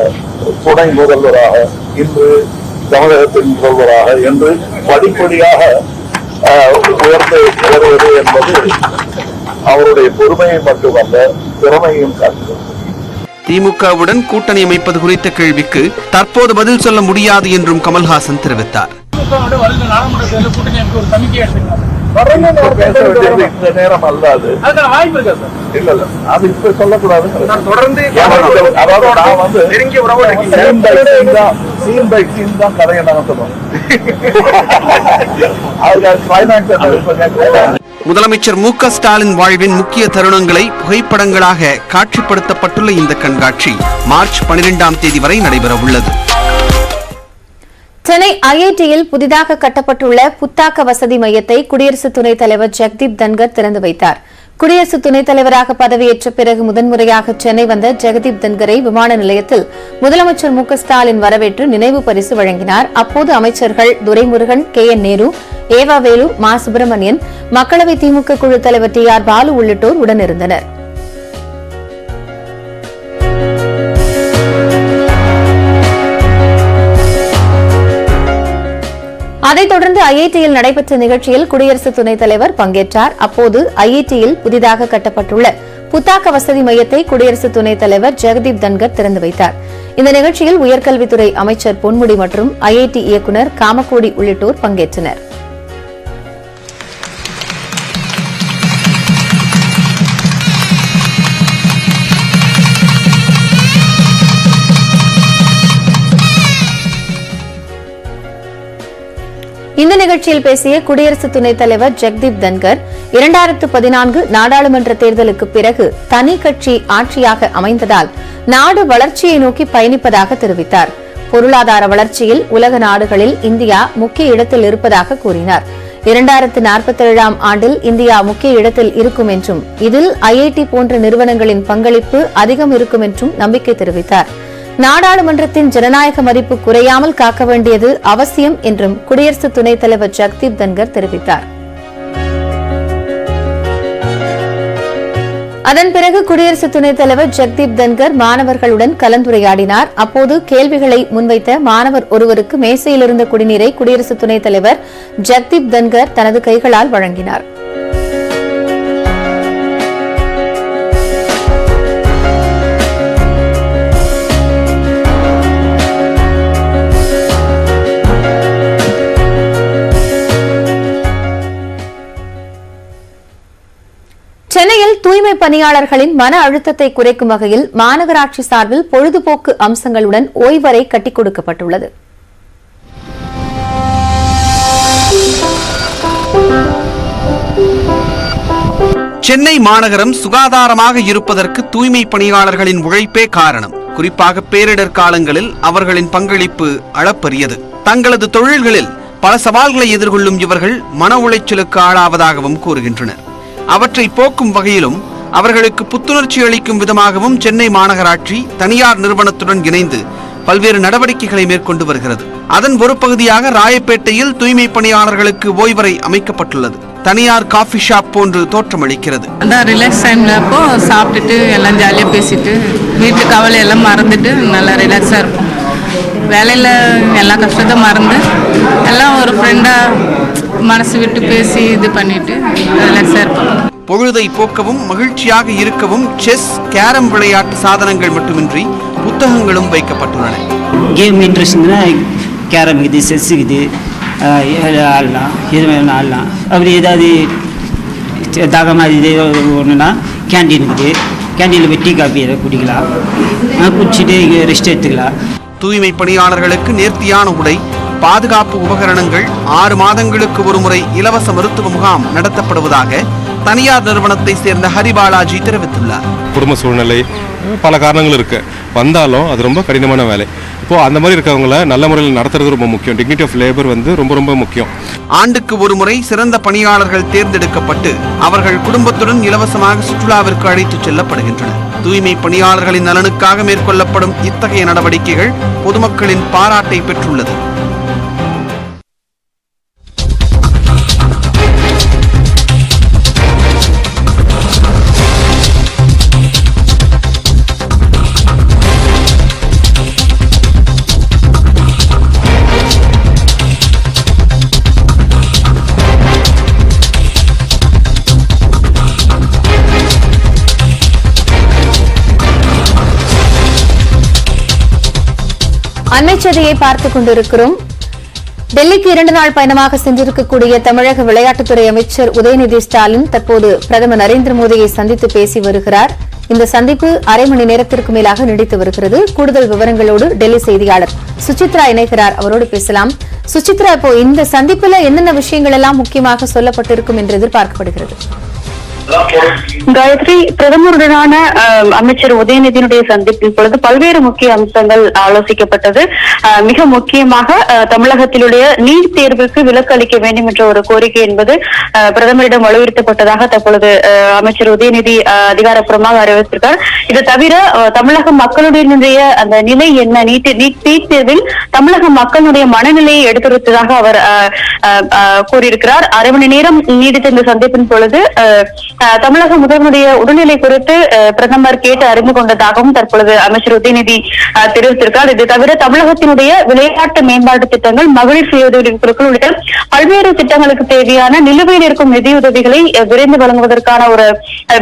துணை முதல்வராக, இன்று தமிழகத்தின் முதல்வராக என்று படிப்படியாக உயர்ந்து வருவது என்பது அவருடைய பொறுமையை மட்டுமல்ல, திறமையும் காட்டுகிறது. திமுகவுடன் கூட்டணி அமைப்பது குறித்த கேள்விக்கு தற்போது பதில் சொல்ல முடியாது என்றும் கமல்ஹாசன் தெரிவித்தார். இந்த நேரம் அல்லாது இல்ல அது இப்ப சொல்லக்கூடாது. அதாவது நான் வந்து சீன் பை சீன் தான் கதையை நகர்த்தணும். முதலமைச்சர் மு க ஸ்டாலின் வாழ்வின் முக்கிய தருணங்களை புகைப்படங்களாக காட்சிப்படுத்தப்பட்டுள்ள இந்த கண்காட்சி மார்ச் 12ஆம் தேதி வரை நடைபெற உள்ளது. சென்னை ஐஐடியில் புதிதாக கட்டப்பட்டுள்ள புத்தாக்க வசதி மையத்தை குடியரசு துணைத் தலைவர் ஜெகதீப் தன்கர் திறந்து வைத்தார். குடியரசு துணைத் தலைவராக பதவியேற்ற பிறகு முதன்முறையாக சென்னை வந்த ஜெகதீப் தன்கரை விமான நிலையத்தில் முதலமைச்சர் மு க ஸ்டாலின் வரவேற்று நினைவு பரிசு வழங்கினார். அப்போது அமைச்சர்கள் துரைமுருகன், KN நேரு, ஏவா வேலு, மா சுப்பிரமணியன், மக்களவை திமுக குழு தலைவர் TR பாலு உள்ளிட்டோர் உடனிருந்தனர். அதைத் தொடர்ந்து ஐஐடியில் நடைபெற்ற நிகழ்ச்சியில் குடியரசு துணைத் தலைவர் பங்கேற்றார். அப்போது ஐஐடியில் புதிதாக கட்டப்பட்டுள்ள புத்தாக்க வசதி மையத்தை குடியரசு துணைத் தலைவர் ஜெகதீப் தன்கர் திறந்து வைத்தார். இந்த நிகழ்ச்சியில் உயர்கல்வித்துறை அமைச்சர் பொன்முடி மற்றும் ஐஐடி இயக்குநர் காமக்கோடி உள்ளிட்டோர் பங்கேற்றனர். இந்த நிகழ்ச்சியில் பேசிய குடியரசு துணைத் தலைவர் ஜெக்தீப் தன்கர் 2014 நாடாளுமன்ற தேர்தலுக்கு பிறகு தனி கட்சி ஆட்சியாக அமைந்ததால் நாடு வளர்ச்சியை நோக்கி பயணிப்பதாக தெரிவித்தார். பொருளாதார வளர்ச்சியில் உலக நாடுகளில் இந்தியா முக்கிய இடத்தில் இருப்பதாக கூறினார். 2047ஆம் ஆண்டில் இந்தியா முக்கிய இடத்தில் இருக்கும் என்றும் இதில் IIT போன்ற நிறுவனங்களின் பங்களிப்பு அதிகம் இருக்கும் என்றும் நம்பிக்கை தெரிவித்தார். நாடாளுமன்றத்தின் ஜனநாயக மதிப்பு குறையாமல் காக்க வேண்டியது அவசியம் என்றும் குடியரசு துணைத் தலைவர் ஜெக்தீப் தன்கர் தெரிவித்தார். அதன் பிறகு குடியரசு துணைத் தலைவர் ஜெக்தீப் தன்கர் மாணவர்களுடன் கலந்துரையாடினார். அப்போது கேள்விகளை முன்வைத்த மாணவர் ஒருவருக்கு மேசையில் இருந்த குடிநீரை குடியரசு துணைத் தலைவர் ஜெக்தீப் தன்கர் தனது கைகளால் வழங்கினார். சென்னையில் தூய்மை பணியாளர்களின் மன அழுத்தத்தை குறைக்கும் வகையில் மாநகராட்சி சார்பில் பொழுதுபோக்கு அம்சங்களுடன் ஓய்வறை கட்டிக் கொடுக்கப்பட்டுள்ளது. சென்னை மாநகரம் சுகாதாரமாக இருப்பதற்கு தூய்மை பணியாளர்களின் உழைப்பே காரணம். குறிப்பாக பேரிடர் காலங்களில் அவர்களின் பங்களிப்பு அளப்பரியது. தங்களது தொழில்களில் பல சவால்களை எதிர்கொள்ளும் இவர்கள் மன உளைச்சலுக்கு ஆளாவதாகவும் கூறுகின்றனர். அவற்றை போக்கும் வகையிலும் அவர்களுக்கு புத்துணர்ச்சி அளிக்கும் விதமாகவும் சென்னை மாநகராட்சி தனியார் நிறுவனத்துடன் இணைந்து பல்வேறு நடவடிக்கைகளை மேற்கொண்டு வருகிறது. அதன் ஒரு பகுதியாக ராயப்பேட்டையில் தூய்மை பணியாளர்களுக்கு ஓய்வறை அமைக்கப்பட்டுள்ளது. தனியார் காஃபி ஷாப் போன்று தோற்றமளிக்கிறது. ரிலாக்ஸ் டைம்ல அப்போ சாப்பிட்டுட்டு எல்லாம் ஜாலியாக பேசிட்டு வீட்டு கவலை எல்லாம் மறந்துட்டு நல்லா ரிலாக்ஸாக இருப்போம். வேலையில் எல்லா கஷ்டத்தை மறந்து எல்லாம் ஒரு ஃப்ரெண்டாக மனசு விட்டு பேசி இது பண்ணிட்டு ரிலாக்ஸாக இருப்போம். பொழுதை போக்கவும் மகிழ்ச்சியாக இருக்கவும் செஸ், கேரம் விளையாட்டு சாதனங்கள் மட்டுமின்றி புத்தகங்களும் வைக்கப்பட்டுள்ளன. கேம் இன்ட்ரெஸ்ட்னா கேரம் இது, செஸ் இது ஆடலாம், இது வேணும் ஆடலாம். அப்படி ஏதாவது தாகமாக இது ஒன்றுனா கேண்டீன் இருக்குது, கேண்டீனில் போய் டீ காஃபி எதாவது குடிக்கலாம், குடிச்சிட்டு ரெஸ்ட் எடுத்துக்கலாம். தூய்மை பணியாளர்களுக்கு நேர்த்தியான உடை, பாதுகாப்பு உபகரணங்கள், 6 மாதங்களுக்கு ஒருமுறை இலவச மருத்துவ முகாம் நடத்தப்படுவதாக தனியார் நிறுவனத்தை சேர்ந்த ஹரிபாலாஜி தெரிவித்துள்ளார். குடும்ப சூழ்நிலை பல காரணங்கள் இருக்கு, வந்தாலும் அது ரொம்ப கடினமான வேலை. இப்போ அந்த மாதிரி இருக்கவங்கள நல்ல முறையில் நடத்துறது ரொம்ப முக்கியம். டிக்னிட்டி ஆஃப் லேபர் வந்து ரொம்ப ரொம்ப முக்கியம். ஆண்டுக்கு ஒருமுறை சிறந்த பணியாளர்கள் தேர்ந்தெடுக்கப்பட்டு அவர்கள் குடும்பத்துடன் இலவசமாக சுற்றுலாவிற்கு அழைத்துச் செல்லப்படுகின்றனர். தூய்மை பணியாளர்களின் நலனுக்காக மேற்கொள்ளப்படும் இத்தகைய நடவடிக்கைகள் பொதுமக்களின் பாராட்டை பெற்றுள்ளது. அண்மைச் செய்தியை பார்த்துக் கொண்டிருக்கிறோம். டெல்லிக்கு 2 நாள் பயணமாக சென்றிருக்கக்கூடிய தமிழக விளையாட்டுத்துறை அமைச்சர் உதயநிதி ஸ்டாலின் தற்போது பிரதமர் நரேந்திர மோடியை சந்தித்து பேசி வருகிறார். இந்த சந்திப்பு அரை மணி நேரத்திற்கு மேலாக நீடித்து வருகிறது. கூடுதல் விவரங்களோடு டெல்லி செய்தியாளர் சுசித்ரா இணைகிறார். அவரோடு பேசலாம். சுசித்ரா, இப்போ இந்த சந்திப்புல என்னென்ன விஷயங்கள் எல்லாம் முக்கியமாக சொல்லப்பட்டிருக்கும் என்று எதிர்பார்க்கப்படுகிறது? காயத்ரி, பிரதமருடனான அமைச்சர் உதயநிதியினுடைய சந்திப்பின் பொழுது பல்வேறு முக்கிய அம்சங்கள் ஆலோசிக்கப்பட்டது. மிக முக்கியமாக தமிழகத்திலுடைய நீட் தேர்வுக்கு விலக்கு அளிக்க வேண்டும் என்ற ஒரு கோரிக்கை என்பது பிரதமரிடம் வலியுறுத்தப்பட்டதாக தற்பொழுது அமைச்சர் உதயநிதி அதிகாரப்பூர்வமாக அறிவித்திருக்கார். இது தவிர தமிழக மக்களுடைய அந்த நிலை என்ன, நீட் தேர்வில் தமிழக மக்களுடைய மனநிலையை எடுத்துரைத்ததாக அவர் கூறியிருக்கிறார். அரை மணி நேரம் நீடித்த இந்த சந்திப்பின் பொழுது தமிழக முதல்வருடைய உடல்நிலை குறித்து பிரதமர் கேட்டு அறிந்து கொண்டதாகவும் தற்பொழுது அமைச்சர் உதயநிதி தெரிவித்திருக்கார். இது தவிர தமிழகத்தினுடைய விளையாட்டு மேம்பாட்டு திட்டங்கள், மகளிர் சுய உதவி குழுக்கள் உள்ளிட்ட பல்வேறு திட்டங்களுக்கு தேவையான நிலுவையில் இருக்கும் நிதியுதவிகளை விரைந்து வழங்குவதற்கான ஒரு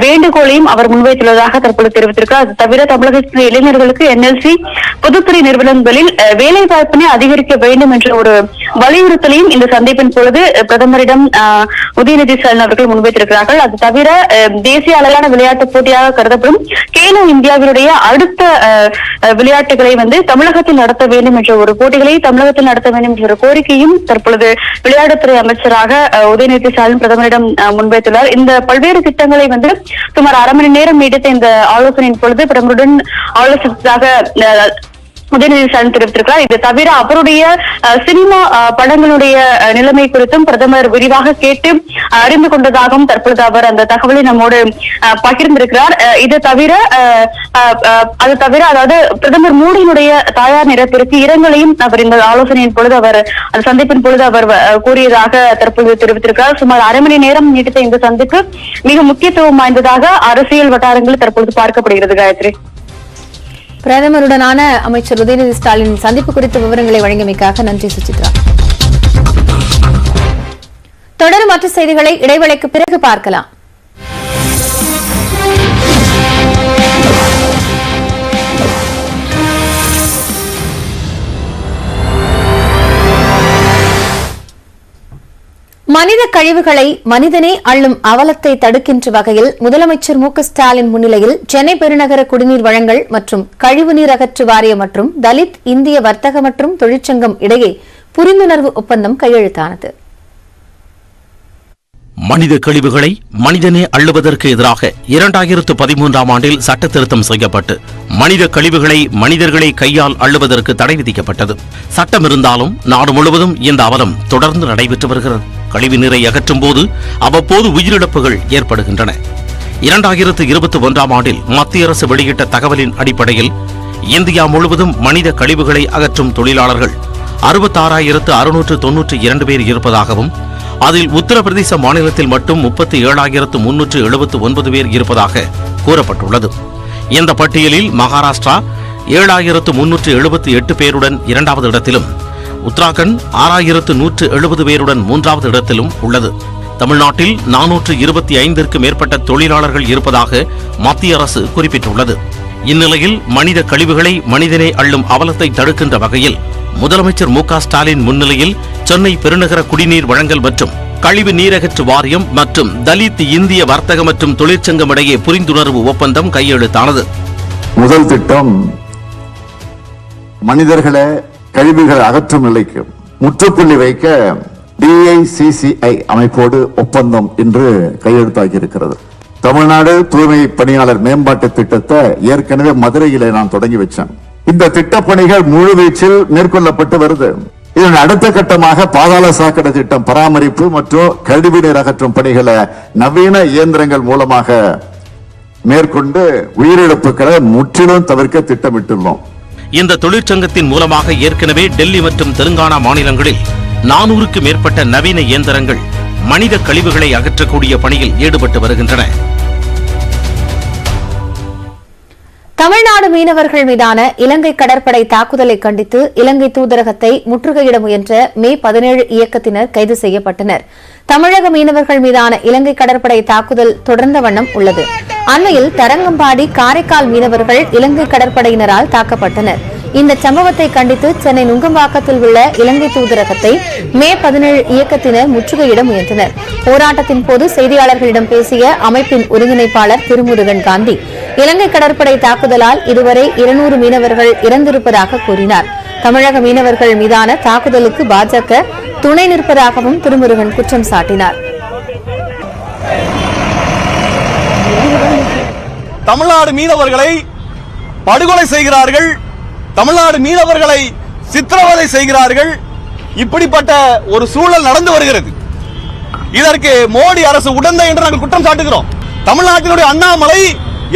வேண்டுகோளையும் அவர் முன்வைத்துள்ளதாக தற்பொழுது தெரிவித்திருக்கார். அது தவிர தமிழகத்தின் இளைஞர்களுக்கு NLC பொதுத்துறை நிறுவனங்களில் வேலை வாய்ப்பினை அதிகரிக்க வேண்டும் என்ற ஒரு வலியுறுத்தலையும் இந்த சந்திப்பின் பொழுது பிரதமரிடம் உதயநிதி ஸ்டாலின் அவர்கள் முன்வைத்திருக்கிறார்கள். அது தவிர தவிர தேசிய அளவிலான விளையாட்டு போட்டியாக கருதப்படும் கேலோ இந்தியாவினுடைய அடுத்த விளையாட்டுகளை வந்து தமிழகத்தில் நடத்த வேண்டும் என்ற ஒரு போட்டிகளை தமிழகத்தில் நடத்த வேண்டும் என்ற ஒரு கோரிக்கையும் தற்பொழுது விளையாட்டுத்துறை அமைச்சராக உதயநிதி ஸ்டாலின் பிரதமரிடம் முன்வைத்துள்ளார். இந்த பல்வேறு திட்டங்களை வந்து சுமார் அரை மணி நேரம் நீடித்த இந்த ஆலோசனையின் பொழுது பிரதமருடன் ஆலோசித்ததாக உதயநிதி ஸ்டாலின் தெரிவித்திருக்கிறார். இது தவிர அவருடைய சினிமா படங்களுடைய நிலைமை குறித்தும் பிரதமர் விரிவாக கேட்டு அறிந்து கொண்டதாகவும் தற்பொழுது அவர் அந்த தகவலை நம்மோடு பகிர்ந்திருக்கிறார். இது தவிர அதாவது பிரதமர் மோடியினுடைய தாயார் நிறத்திற்கு இரங்கலையும் அவர் இந்த ஆலோசனையின் பொழுது அவர் அந்த சந்திப்பின் பொழுது அவர் கூறியதாக தற்பொழுது தெரிவித்திருக்கிறார். சுமார் அரை மணி நேரம் நீடித்த இந்த சந்திப்பு மிக முக்கியத்துவம் வாய்ந்ததாக அரசியல் வட்டாரங்களில் தற்பொழுது பார்க்கப்படுகிறது. காயத்ரி, பிரதமருடனான அமைச்சர் உதயநிதி ஸ்டாலின் சந்திப்பு குறித்த விவரங்களை வழங்கியமைக்காக நன்றி சுசித்ரா. தொடரும் மற்ற செய்திகளை இடைவேளைக்கு பிறகு பார்க்கலாம். மனித கழிவுகளை மனிதனே அள்ளும் அவலத்தை தடுக்கின்ற வகையில் முதலமைச்சர் மு க ஸ்டாலின் முன்னிலையில் சென்னை பெருநகர குடிநீர் வழங்கல் மற்றும் கழிவுநீர் அகற்று வாரியம் மற்றும் தலித் இந்திய வர்த்தக மற்றும் தொழிற்சங்கம் இடையே புரிந்துணர்வு ஒப்பந்தம் கையெழுத்தானது. மனித கழிவுகளை மனிதனே அள்ளுவதற்கு எதிராக 2013ஆம் ஆண்டில் சட்ட திருத்தம் செய்யப்பட்டு மனித கழிவுகளை மனிதர்களே கையால் அள்ளுவதற்கு தடை விதிக்கப்பட்டது. சட்டம் இருந்தாலும் நாடு முழுவதும் இந்த அவலம் தொடர்ந்து நடைபெற்று வருகிறது. கழிவு நீரை அகற்றும் போது அவ்வப்போது உயிரிழப்புகள் ஏற்படுகின்றன. 2021ஆம் ஆண்டில் மத்திய அரசு வெளியிட்ட தகவலின் அடிப்படையில் இந்தியா முழுவதும் மனித கழிவுகளை அகற்றும் தொழிலாளர்கள் 66,692 பேர் இருப்பதாகவும் அதில் உத்தரப்பிரதேச மாநிலத்தில் மட்டும் 37,379 பேர் இருப்பதாக கூறப்பட்டுள்ளது. இந்த பட்டியலில் மகாராஷ்டிரா 7,378 பேருடன் இரண்டாவது இடத்திலும் உத்தராகண்ட் 6,170 பேருடன் மூன்றாவது இடத்திலும் உள்ளது. தமிழ்நாட்டில் 425ற்கு மேற்பட்ட தொழிலாளர்கள் இருப்பதாக மத்திய அரசு குறிப்பிட்டுள்ளது. இந்நிலையில் மனித கழிவுகளை மனிதனே அள்ளும் அவலத்தை தடுக்கின்ற வகையில் முதலமைச்சர் மு க ஸ்டாலின் முன்னிலையில் சென்னை பெருநகர குடிநீர் வழங்கல் மற்றும் கழிவு நீரகற்று வாரியம் மற்றும் தலித் இந்திய வர்த்தக மற்றும் தொழிற்சங்கம் இடையே புரிந்துணர்வு ஒப்பந்தம் கையெழுத்தானது. முதல் திட்டம் மனிதர்களை கழிவுகள் அகற்றும் நிலைக்கு முற்றுப்புள்ளி வைக்க DICCI அமைப்போடு ஒப்பந்தம் இன்று கையெழுத்தாகி இருக்கிறது. தமிழ்நாடு தூய்மை பணியாளர் மேம்பாட்டு திட்டத்தை ஏற்கனவே மதுரையிலே நான் தொடங்கி வச்சேன். இந்த திட்டப்பணிகள் முழுவீச்சில் மேற்கொள்ளப்பட்டு வருது. இதன் அடுத்த கட்டமாக பாதாள சாக்கடை திட்டம் பராமரிப்பு மற்றும் கழிவுநீர் அகற்றும் பணிகளை நவீன இயந்திரங்கள் மூலமாக மேற்கொண்டு உயிரிழப்புகளை முற்றிலும் தவிர்க்க திட்டமிட்டுள்ளோம். இந்த தொழிற்சங்கத்தின் மூலமாக ஏற்கனவே டெல்லி மற்றும் தெலுங்கானா மாநிலங்களில் 400க்கு மேற்பட்ட நவீன இயந்திரங்கள் மனித கழிவுகளை அகற்றக்கூடிய பணியில் ஈடுபட்டு வருகின்றன. தமிழ்நாடு மீனவர்கள் மீதான இலங்கை கடற்படை தாக்குதலை கண்டித்து இலங்கை தூதரகத்தை முற்றுகையிட முயன்ற மே 17 இயக்கத்தினர் கைது செய்யப்பட்டனர். தமிழக மீனவர்கள் மீதான இலங்கை கடற்படை தாக்குதல் தொடர்ந்த வண்ணம் உள்ளது. அண்மையில் தரங்கம்பாடி காரைக்கால் மீனவர்கள் இலங்கை கடற்படையினரால் தாக்கப்பட்டனர். இந்த சம்பவத்தை கண்டித்து சென்னை நுங்கம்பாக்கத்தில் உள்ள இலங்கை தூதரகத்தை மே 17 இயக்கத்தினர் முற்றுகையிட முயன்றனர். போராட்டத்தின் போது செய்தியாளர்களிடம் பேசிய அமைப்பின் ஒருங்கிணைப்பாளர் திருமுருகன் காந்தி இலங்கை கடற்படை தாக்குதலால் இதுவரை 200 மீனவர்கள் இறந்திருப்பதாக கூறினார். தமிழக மீனவர்கள் மீதான தாக்குதலுக்கு பாஜக துணை நிற்பதாகவும் திருமுருகன் குற்றம் சாட்டினார். தமிழ்நாடு மீனவர்களை படுகொலை செய்கிறார்கள், தமிழ்நாடு மீனவர்களை சித்திரவதை செய்கிறார்கள். இப்படிப்பட்ட ஒரு சூழல் நடந்து வருகிறது. இதற்கு மோடி அரசு உடந்தை என்று நாங்கள் குற்றம் சாட்டுகிறோம். தமிழ்நாட்டினுடைய அண்ணாமலை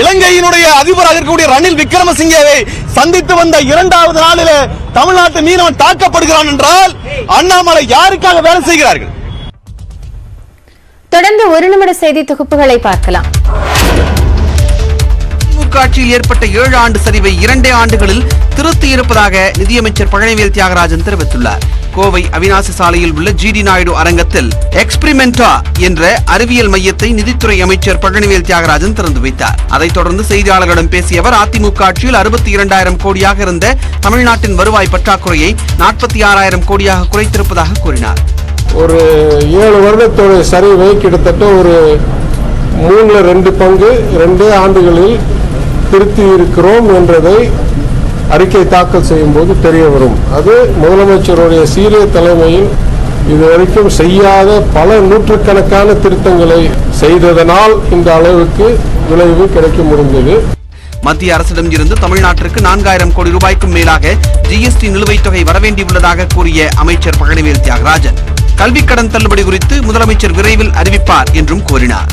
இலங்கையினுடைய அதிபராக இருக்கக்கூடிய ரணில் விக்ரமசிங்கவை சந்தித்து வந்த 2வது நாளிலே தமிழ்நாட்டு மீனவன் தாக்கப்படுகிறான் என்றால் அண்ணாமலை யாருக்காக வேலை செய்கிறார்கள்? தொடர்ந்து 1 நிமிட செய்தி தொகுப்புகளை பார்க்கலாம். ஆட்சியில் ஏற்பட்ட 7 ஆண்டு சரிவை 2 ஆண்டுகளில் திருத்தி இருப்பதாக நிதியமைச்சர் பழனிவேல் தியாகராஜன் தெரிவித்துள்ளார். கோவை அவினாசி சாலையில் உள்ள ஜிடி நாயுடு அரங்கத்தில் எக்ஸ்பிரிமெண்டா என்ற அறிவியல் மையத்தை நிதித்துறை அமைச்சர் பழனிவேல் தியாகராஜன் திறந்து வைத்தார். அதைத் தொடர்ந்து செய்தியாளர்களிடம் பேசிய அவர் அதிமுக ஆட்சியில் 62,000 கோடியாக இருந்த தமிழ்நாட்டின் வருவாய் பற்றாக்குறையை 46,000 கோடியாக குறைத்திருப்பதாக கூறினார். ஒரு 7 வருடத்தோட சரிவை கிட்டத்தட்ட ஒரு 2 பங்கு 2 ஆண்டுகளில் திருத்தி இருக்கிறோம் என்றதை அறிக்கை தாக்கல் செய்யும் போது தெரிய வரும். அது முதலமைச்சருடைய சீரிய தலைமையில் இதுவரைக்கும் செய்யாத பல நூற்றுக்கணக்கான திருத்தங்களை செய்ததனால் இந்த அளவுக்கு விளைவு கிடைக்க முடிந்தது. மத்திய அரசிடம் இருந்து தமிழ்நாட்டிற்கு 4000 கோடி ரூபாய்க்கும் மேலாக ஜிஎஸ்டி நிலுவைத் தொகை வரவேண்டியுள்ளதாக கூறிய அமைச்சர் பழனிவேல் தியாகராஜன் கல்விக் கடன் தள்ளுபடி குறித்து முதலமைச்சர் விரைவில் அறிவிப்பார் என்றும் கூறினார்.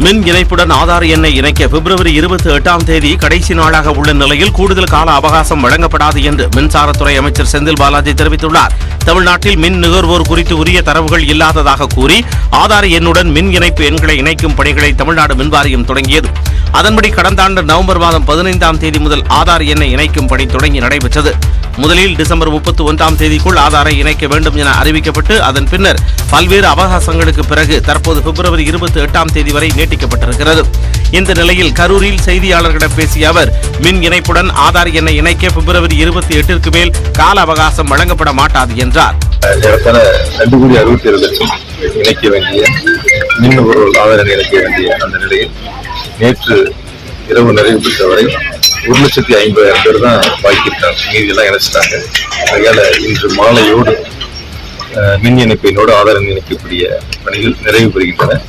மின் இணைப்புடன் ஆதார் எண்ணை இணைக்க பிப்ரவரி 28ஆம் தேதி கடைசி நாளாக உள்ள நிலையில் கூடுதல் கால அவகாசம் வழங்கப்படாது என்று மின்சாரத்துறை அமைச்சர் செந்தில் பாலாஜி தெரிவித்துள்ளார். தமிழ்நாட்டில் மின் நுகர்வோர் குறித்து உரிய தரவுகள் இல்லாததாக கூறி ஆதார் எண்ணுடன் மின் இணைப்பு எண்களை இணைக்கும் பணிகளை தமிழ்நாடு மின்வாரியம் தொடங்கியது. அதன்படி கடந்த ஆண்டு நவம்பர் மாதம் 15ஆம் தேதி முதல் ஆதார் எண்ணை இணைக்கும் பணி தொடங்கி நடைபெற்றது. முதலில் டிசம்பர் 31ஆம் தேதிக்குள் ஆதாரை இணைக்க வேண்டும் என அறிவிக்கப்பட்டு அதன் பின்னர் பல்வேறு அவகாசங்களுக்கு பிறகு தற்போது பிப்ரவரி 28ஆம் தேதி வரை நீட்டிக்கப்பட்டிருக்கிறது. இந்த நிலையில் கரூரில் செய்தியாளர்களிடம் பேசிய அவர் மின் இணைப்புடன் ஆதார் எண்ணை இணைக்க பிப்ரவரி 28ற்கு மேல் கால அவகாசம் வழங்கப்பட மாட்டாது என்றார். 2,67,00,000 இணைக்க வேண்டிய மின் நுகர்வோர் ஆதார் எண்ணை இணைக்க வேண்டிய அந்த நிலையில் நேற்று இரவு நிறைவு பெற்ற வரை 1,50,000 பேர் தான் பாக்கி இருக்காங்க. மீதி எல்லாம் இணைச்சிட்டாங்க. அதனால இன்று மாலையோடு மின் இணைப்பினோடு ஆதார் எண் இணைக்கக்கூடிய பணிகள் நிறைவு பெறுகின்றன.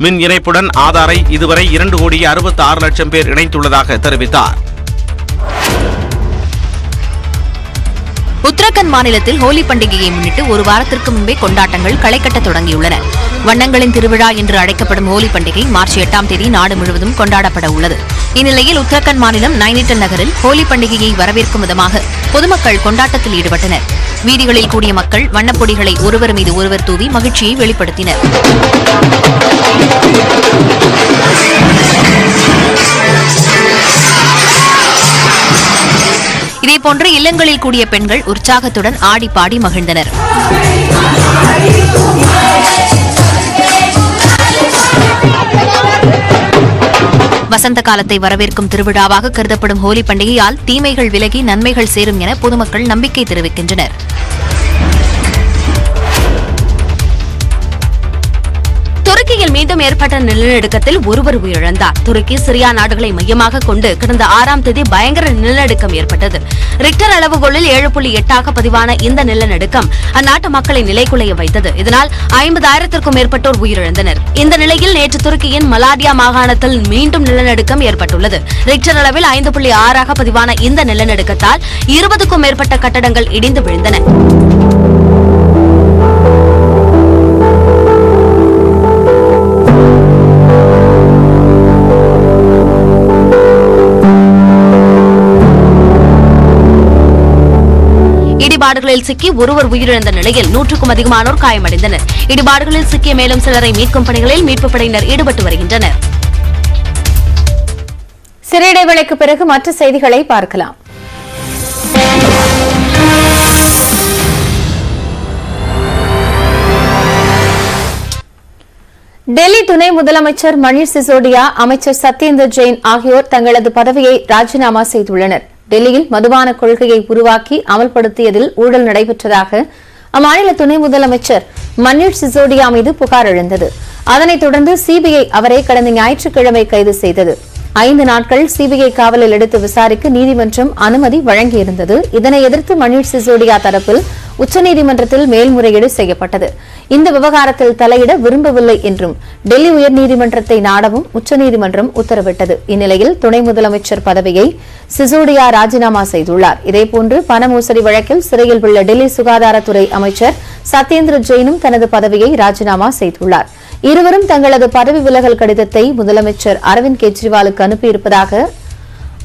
மின் இணைப்புடன் ஆதாரை இதுவரை 2,66,00,000 பேர் இணைத்துள்ளதாக தெரிவித்தார். உத்தரகண்ட் மாநிலத்தில் ஹோலி பண்டிகையை முன்னிட்டு ஒரு வாரத்திற்கு முன்பே கொண்டாட்டங்கள் களைகட்ட தொடங்கியுள்ளன. வண்ணங்களின் திருவிழா என்று அழைக்கப்படும் ஹோலி பண்டிகை மார்ச் 8ஆம் தேதி நாடு முழுவதும் கொண்டாடப்பட உள்ளது. இந்நிலையில் உத்தரகண்ட் மாநிலம் நைனிட்டல் நகரில் ஹோலி பண்டிகையை வரவேற்கும் விதமாக பொதுமக்கள் கொண்டாட்டத்தில் ஈடுபட்டனர். வீதிகளில் கூடிய மக்கள் வண்ணப்பொடிகளை ஒருவர் மீது ஒருவர் தூவி மகிழ்ச்சியை வெளிப்படுத்தினர். இதேபோன்று இல்லங்களில் கூடிய பெண்கள் உற்சாகத்துடன் ஆடி பாடி மகிழ்ந்தனர். வசந்த காலத்தை வரவேற்கும் திருவிழாவாக கருதப்படும் ஹோலி பண்டிகையால் தீமைகள் விலகி நன்மைகள் சேரும் என பொதுமக்கள் நம்பிக்கை தெரிவிக்கின்றனர். துருக்கியில் மீண்டும் ஏற்பட்ட நிலநடுக்கத்தில் ஒருவர் உயிரிழந்தார். துருக்கி சிரியா நாடுகளை மையமாக கொண்டு கடந்த 6ஆம் தேதி பயங்கர நிலநடுக்கம் ஏற்பட்டது. ரிக்டர் அளவுகோலில் 7.8 பதிவான இந்த நிலநடுக்கம் அந்நாட்டு மக்களை நிலைகுலைய வைத்தது. இதனால் 50,000க்கும் மேற்பட்டோர் உயிரிழந்தனர். இந்த நிலையில் நேற்று துருக்கியின் மலாடியா மாகாணத்தில் மீண்டும் நிலநடுக்கம் ஏற்பட்டுள்ளது. ரிக்டர் அளவில் 5.6 பதிவான இந்த நிலநடுக்கத்தால் 20க்கும் மேற்பட்ட கட்டடங்கள் இடிந்து விழுந்தன. இடிபாடுகளில் சிக்கி ஒருவர் உயிரிழந்த நிலையில் 100க்கும் அதிகமானோர் காயமடைந்தனர். இடிபாடுகளில் சிக்கிய மேலும் சிலரை மீட்கும் பணிகளில் மீட்புப் படையினர் ஈடுபட்டு வருகின்றனர். சிறு இடைவேளைக்கு பிறகு மற்ற செய்திகளை பார்க்கலாம். டெல்லி துணை முதலமைச்சர் மணீஷ் சிசோடியா, அமைச்சர் சத்யேந்தர் ஜெயின் ஆகியோர் தங்களது பதவியை ராஜினாமா செய்துள்ளனர். டெல்லியில் மதுபான கொள்கையை உருவாக்கி அமல்படுத்தியதில் ஊழல் நடைபெற்றதாக அம்மாநில துணை முதலமைச்சர் மணீஷ் சிசோடியா மீது புகார் எழுந்தது. அதனைத் தொடர்ந்து சிபிஐ அவரை கடந்த ஞாயிற்றுக்கிழமை கைது செய்தது. 5 நாட்கள் சிபிஐ காவலில் எடுத்து விசாரிக்க நீதிமன்றம் அனுமதி வழங்கியிருந்தது. இதனை எதிர்த்து மணீஷ் சிசோடியா தரப்பில் உச்சநீதிமன்றத்தில் மேல்முறையீடு செய்யப்பட்டது. இந்த விவகாரத்தில் தலையிட விரும்பவில்லை என்றும் டெல்லி உயர்நீதிமன்றத்தை நாடவும் உச்சநீதிமன்றம் உத்தரவிட்டது. இந்நிலையில் துணை முதலமைச்சர் பதவியை சிசோடியா ராஜினாமா செய்துள்ளார். இதேபோன்று பண மோசடி வழக்கில் சிறையில் உள்ள டெல்லி சுகாதாரத்துறை அமைச்சர் சத்யேந்திர ஜெயினும் தனது பதவியை ராஜினாமா செய்துள்ளார். இருவரும் தங்களது பதவி விலகல் கடிதத்தை முதலமைச்சர் அரவிந்த் கெஜ்ரிவாலுக்கு அனுப்பியிருப்பதாக,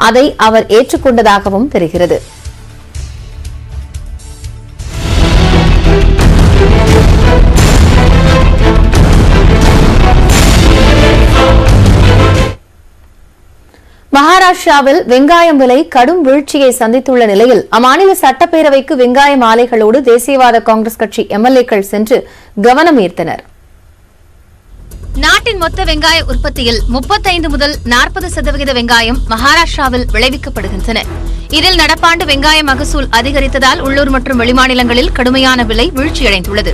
அதை அவர் ஏற்றுக்கொண்டதாகவும் தெரிகிறது. மகாராஷ்டிராவில் வெங்காயம் விலை கடும் வீழ்ச்சியை சந்தித்துள்ள நிலையில் அம்மாநில சட்டப்பேரவைக்கு வெங்காயம் ஆலைகளோடு தேசியவாத காங்கிரஸ் கட்சி எம்எல்ஏக்கள் சென்று கவனம் ஈர்த்தனர். நாட்டின் மொத்த வெங்காய உற்பத்தியில் 35 முதல் 40% வெங்காயம் மகாராஷ்டிராவில் விளைவிக்கப்படுகின்றன. இதில் நடப்பாண்டு வெங்காய மகசூல் அதிகரித்ததால் உள்ளூர் மற்றும் வெளிமாநிலங்களில் கடுமையான விலை வீழ்ச்சியடைந்துள்ளது.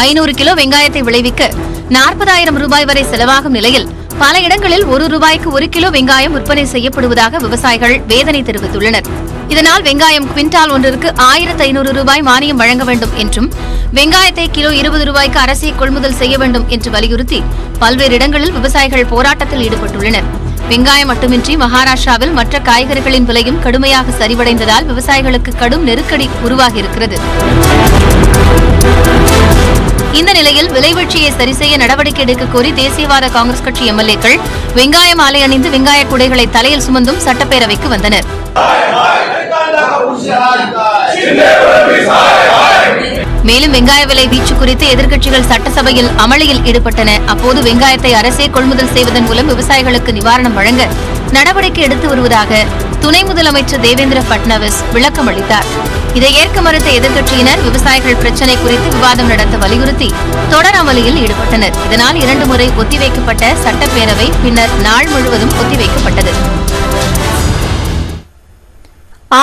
500 கிலோ வெங்காயத்தை விளைவிக்க 40,000 ரூபாய் வரை செலவாகும் நிலையில் பல இடங்களில் ₹1 1 கிலோ வெங்காயம் விற்பனை செய்யப்படுவதாக விவசாயிகள் வேதனை தெரிவித்துள்ளனர். இதனால் வெங்காயம் குவிண்டால் ஒன்றிற்கு 1,500 ரூபாய் மானியம் வழங்க வேண்டும் என்றும் வெங்காயத்தை கிலோ ₹20 அரசே கொள்முதல் செய்ய வேண்டும் என்று வலியுறுத்தி பல்வேறு இடங்களில் விவசாயிகள் போராட்டத்தில் ஈடுபட்டுள்ளனர். வெங்காயம் மட்டுமின்றி மகாராஷ்டிராவில் மற்ற காய்கறிகளின் விலையும் கடுமையாக சரிவடைந்ததால் விவசாயிகளுக்கு கடும் நெருக்கடி உருவாகியிருக்கிறது. இந்த நிலையில் விலை வீழ்ச்சியை சரிசெய்ய நடவடிக்கை எடுக்க கோரி தேசியவாத காங்கிரஸ் கட்சி எம்எல்ஏக்கள் வெங்காய மாலை அணிந்து வெங்காய குடைகளை தலையில் சுமந்தும் சட்டப்பேரவைக்கு வந்தனர். மேலும் வெங்காய விலை வீச்சு குறித்து எதிர்க்கட்சிகள் சட்டசபையில் அமளியில் ஈடுபட்டன. அப்போது வெங்காயத்தை அரசே கொள்முதல் செய்வதன் மூலம் விவசாயிகளுக்கு நிவாரணம் வழங்க நடவடிக்கை எடுத்து வருவதாக துணை முதலமைச்சர் தேவேந்திர பட்னாவிஸ் விளக்கம் அளித்தார். இதை ஏற்க மறுத்த எதிர்க்கட்சியினர் விவசாயிகள் பிரச்சினை குறித்து விவாதம் நடத்த வலியுறுத்தி தொடர் அமளியில் ஈடுபட்டனர். இதனால் 2 முறை ஒத்திவைக்கப்பட்ட சட்டப்பேரவை பின்னர் நாள் முழுவதும் ஒத்திவைக்கப்பட்டது.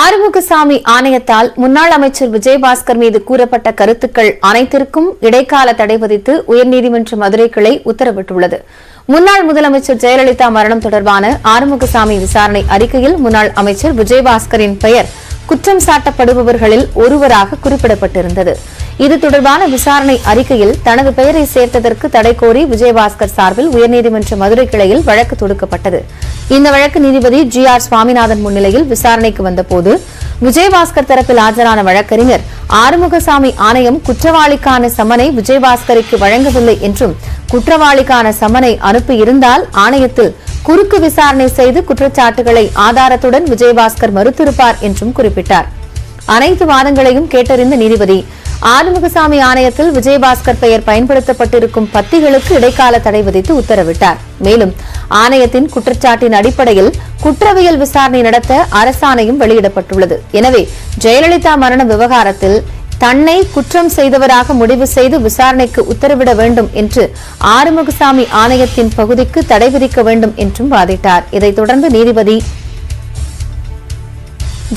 ஆறுமுகசாமி ஆணையத்தால் முன்னாள் அமைச்சர் விஜயபாஸ்கர் மீது கூறப்பட்ட கருத்துக்கள் அனைத்திற்கும் இடைக்கால தடை விதித்து உயர்நீதிமன்ற மதுரை கிளை உத்தரவிட்டுள்ளது. முன்னாள் முதலமைச்சர் ஜெயலலிதா மரணம் தொடர்பான ஆறுமுகசாமி விசாரணை அறிக்கையில் முன்னாள் அமைச்சர் விஜயபாஸ்கரின் பெயர் குற்றம் சாட்டப்படுபவர்களில் ஒருவராக குறிப்பிடப்பட்டிருந்தது. இது தொடர்பான விசாரணை அறிக்கையில் தனது பெயரை சேர்த்ததற்கு தடை கோரி விஜயபாஸ்கர் சார்பில் உயர்நீதிமன்ற மதுரை கிளையில் வழக்கு தொடுக்கப்பட்டது. இந்த வழக்கு நீதிபதி GR சுவாமிநாதன் முன்னிலையில் விசாரணைக்கு வந்தபோது விஜயபாஸ்கர் தரப்பில் ஆஜரான வழக்கறிஞர் ஆறுமுகசாமி ஆணையம் குற்றவாளிக்கான சம்மனை விஜயபாஸ்கருக்கு வழங்கவில்லை என்றும் குற்றவாளிக்கான சம்மனை அனுப்பியிருந்தால் ஆணையத்தில் குறுக்கு விசாரணை செய்து குற்றச்சாட்டுகளை ஆதாரத்துடன் விஜயபாஸ்கர் மறுத்திருப்பார் என்றும் குறிப்பிட்டார். அனைத்து வாதங்களையும் கேட்டறிந்த நீதிபதி ஆறுமுகசாமி ஆணையத்தில் விஜயபாஸ்கர் பெயர் பயன்படுத்தப்பட்டிருக்கும் பத்திகளுக்கு இடைக்கால தடை விதித்து உத்தரவிட்டார். மேலும் ஆணையத்தின் குற்றச்சாட்டின் அடிப்படையில் குற்றவியல் விசாரணை நடத்த அரசாணையும் வெளியிடப்பட்டுள்ளது. எனவே ஜெயலலிதா மரண விவகாரத்தில் தன்னை குற்றம் செய்தவராக முடிவு செய்து விசாரணைக்கு உத்தரவிட வேண்டும் என்று ஆறுமுகசாமி ஆணையத்தின் பகுதிக்கு தடை விதிக்க வேண்டும் என்றும் வாதிட்டார். இதைத் தொடர்ந்து நீதிபதி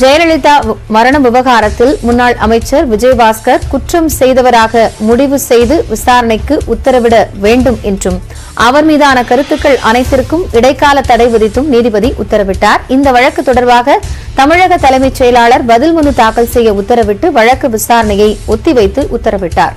ஜெயலலிதா மரண விவகாரத்தில் முன்னாள் அமைச்சர் விஜயபாஸ்கர் குற்றம் செய்தவராக முடிவு செய்து விசாரணைக்கு உத்தரவிட வேண்டும் என்றும் அவர் மீதான கருத்துக்கள் அனைத்திற்கும் இடைக்கால தடை விதித்தும் நீதிபதி உத்தரவிட்டார். இந்த வழக்கு தொடர்பாக தமிழக தலைமைச் செயலாளர் பதில் மனு தாக்கல் செய்ய உத்தரவிட்டு வழக்கு விசாரணையை ஒத்திவைத்து உத்தரவிட்டார்.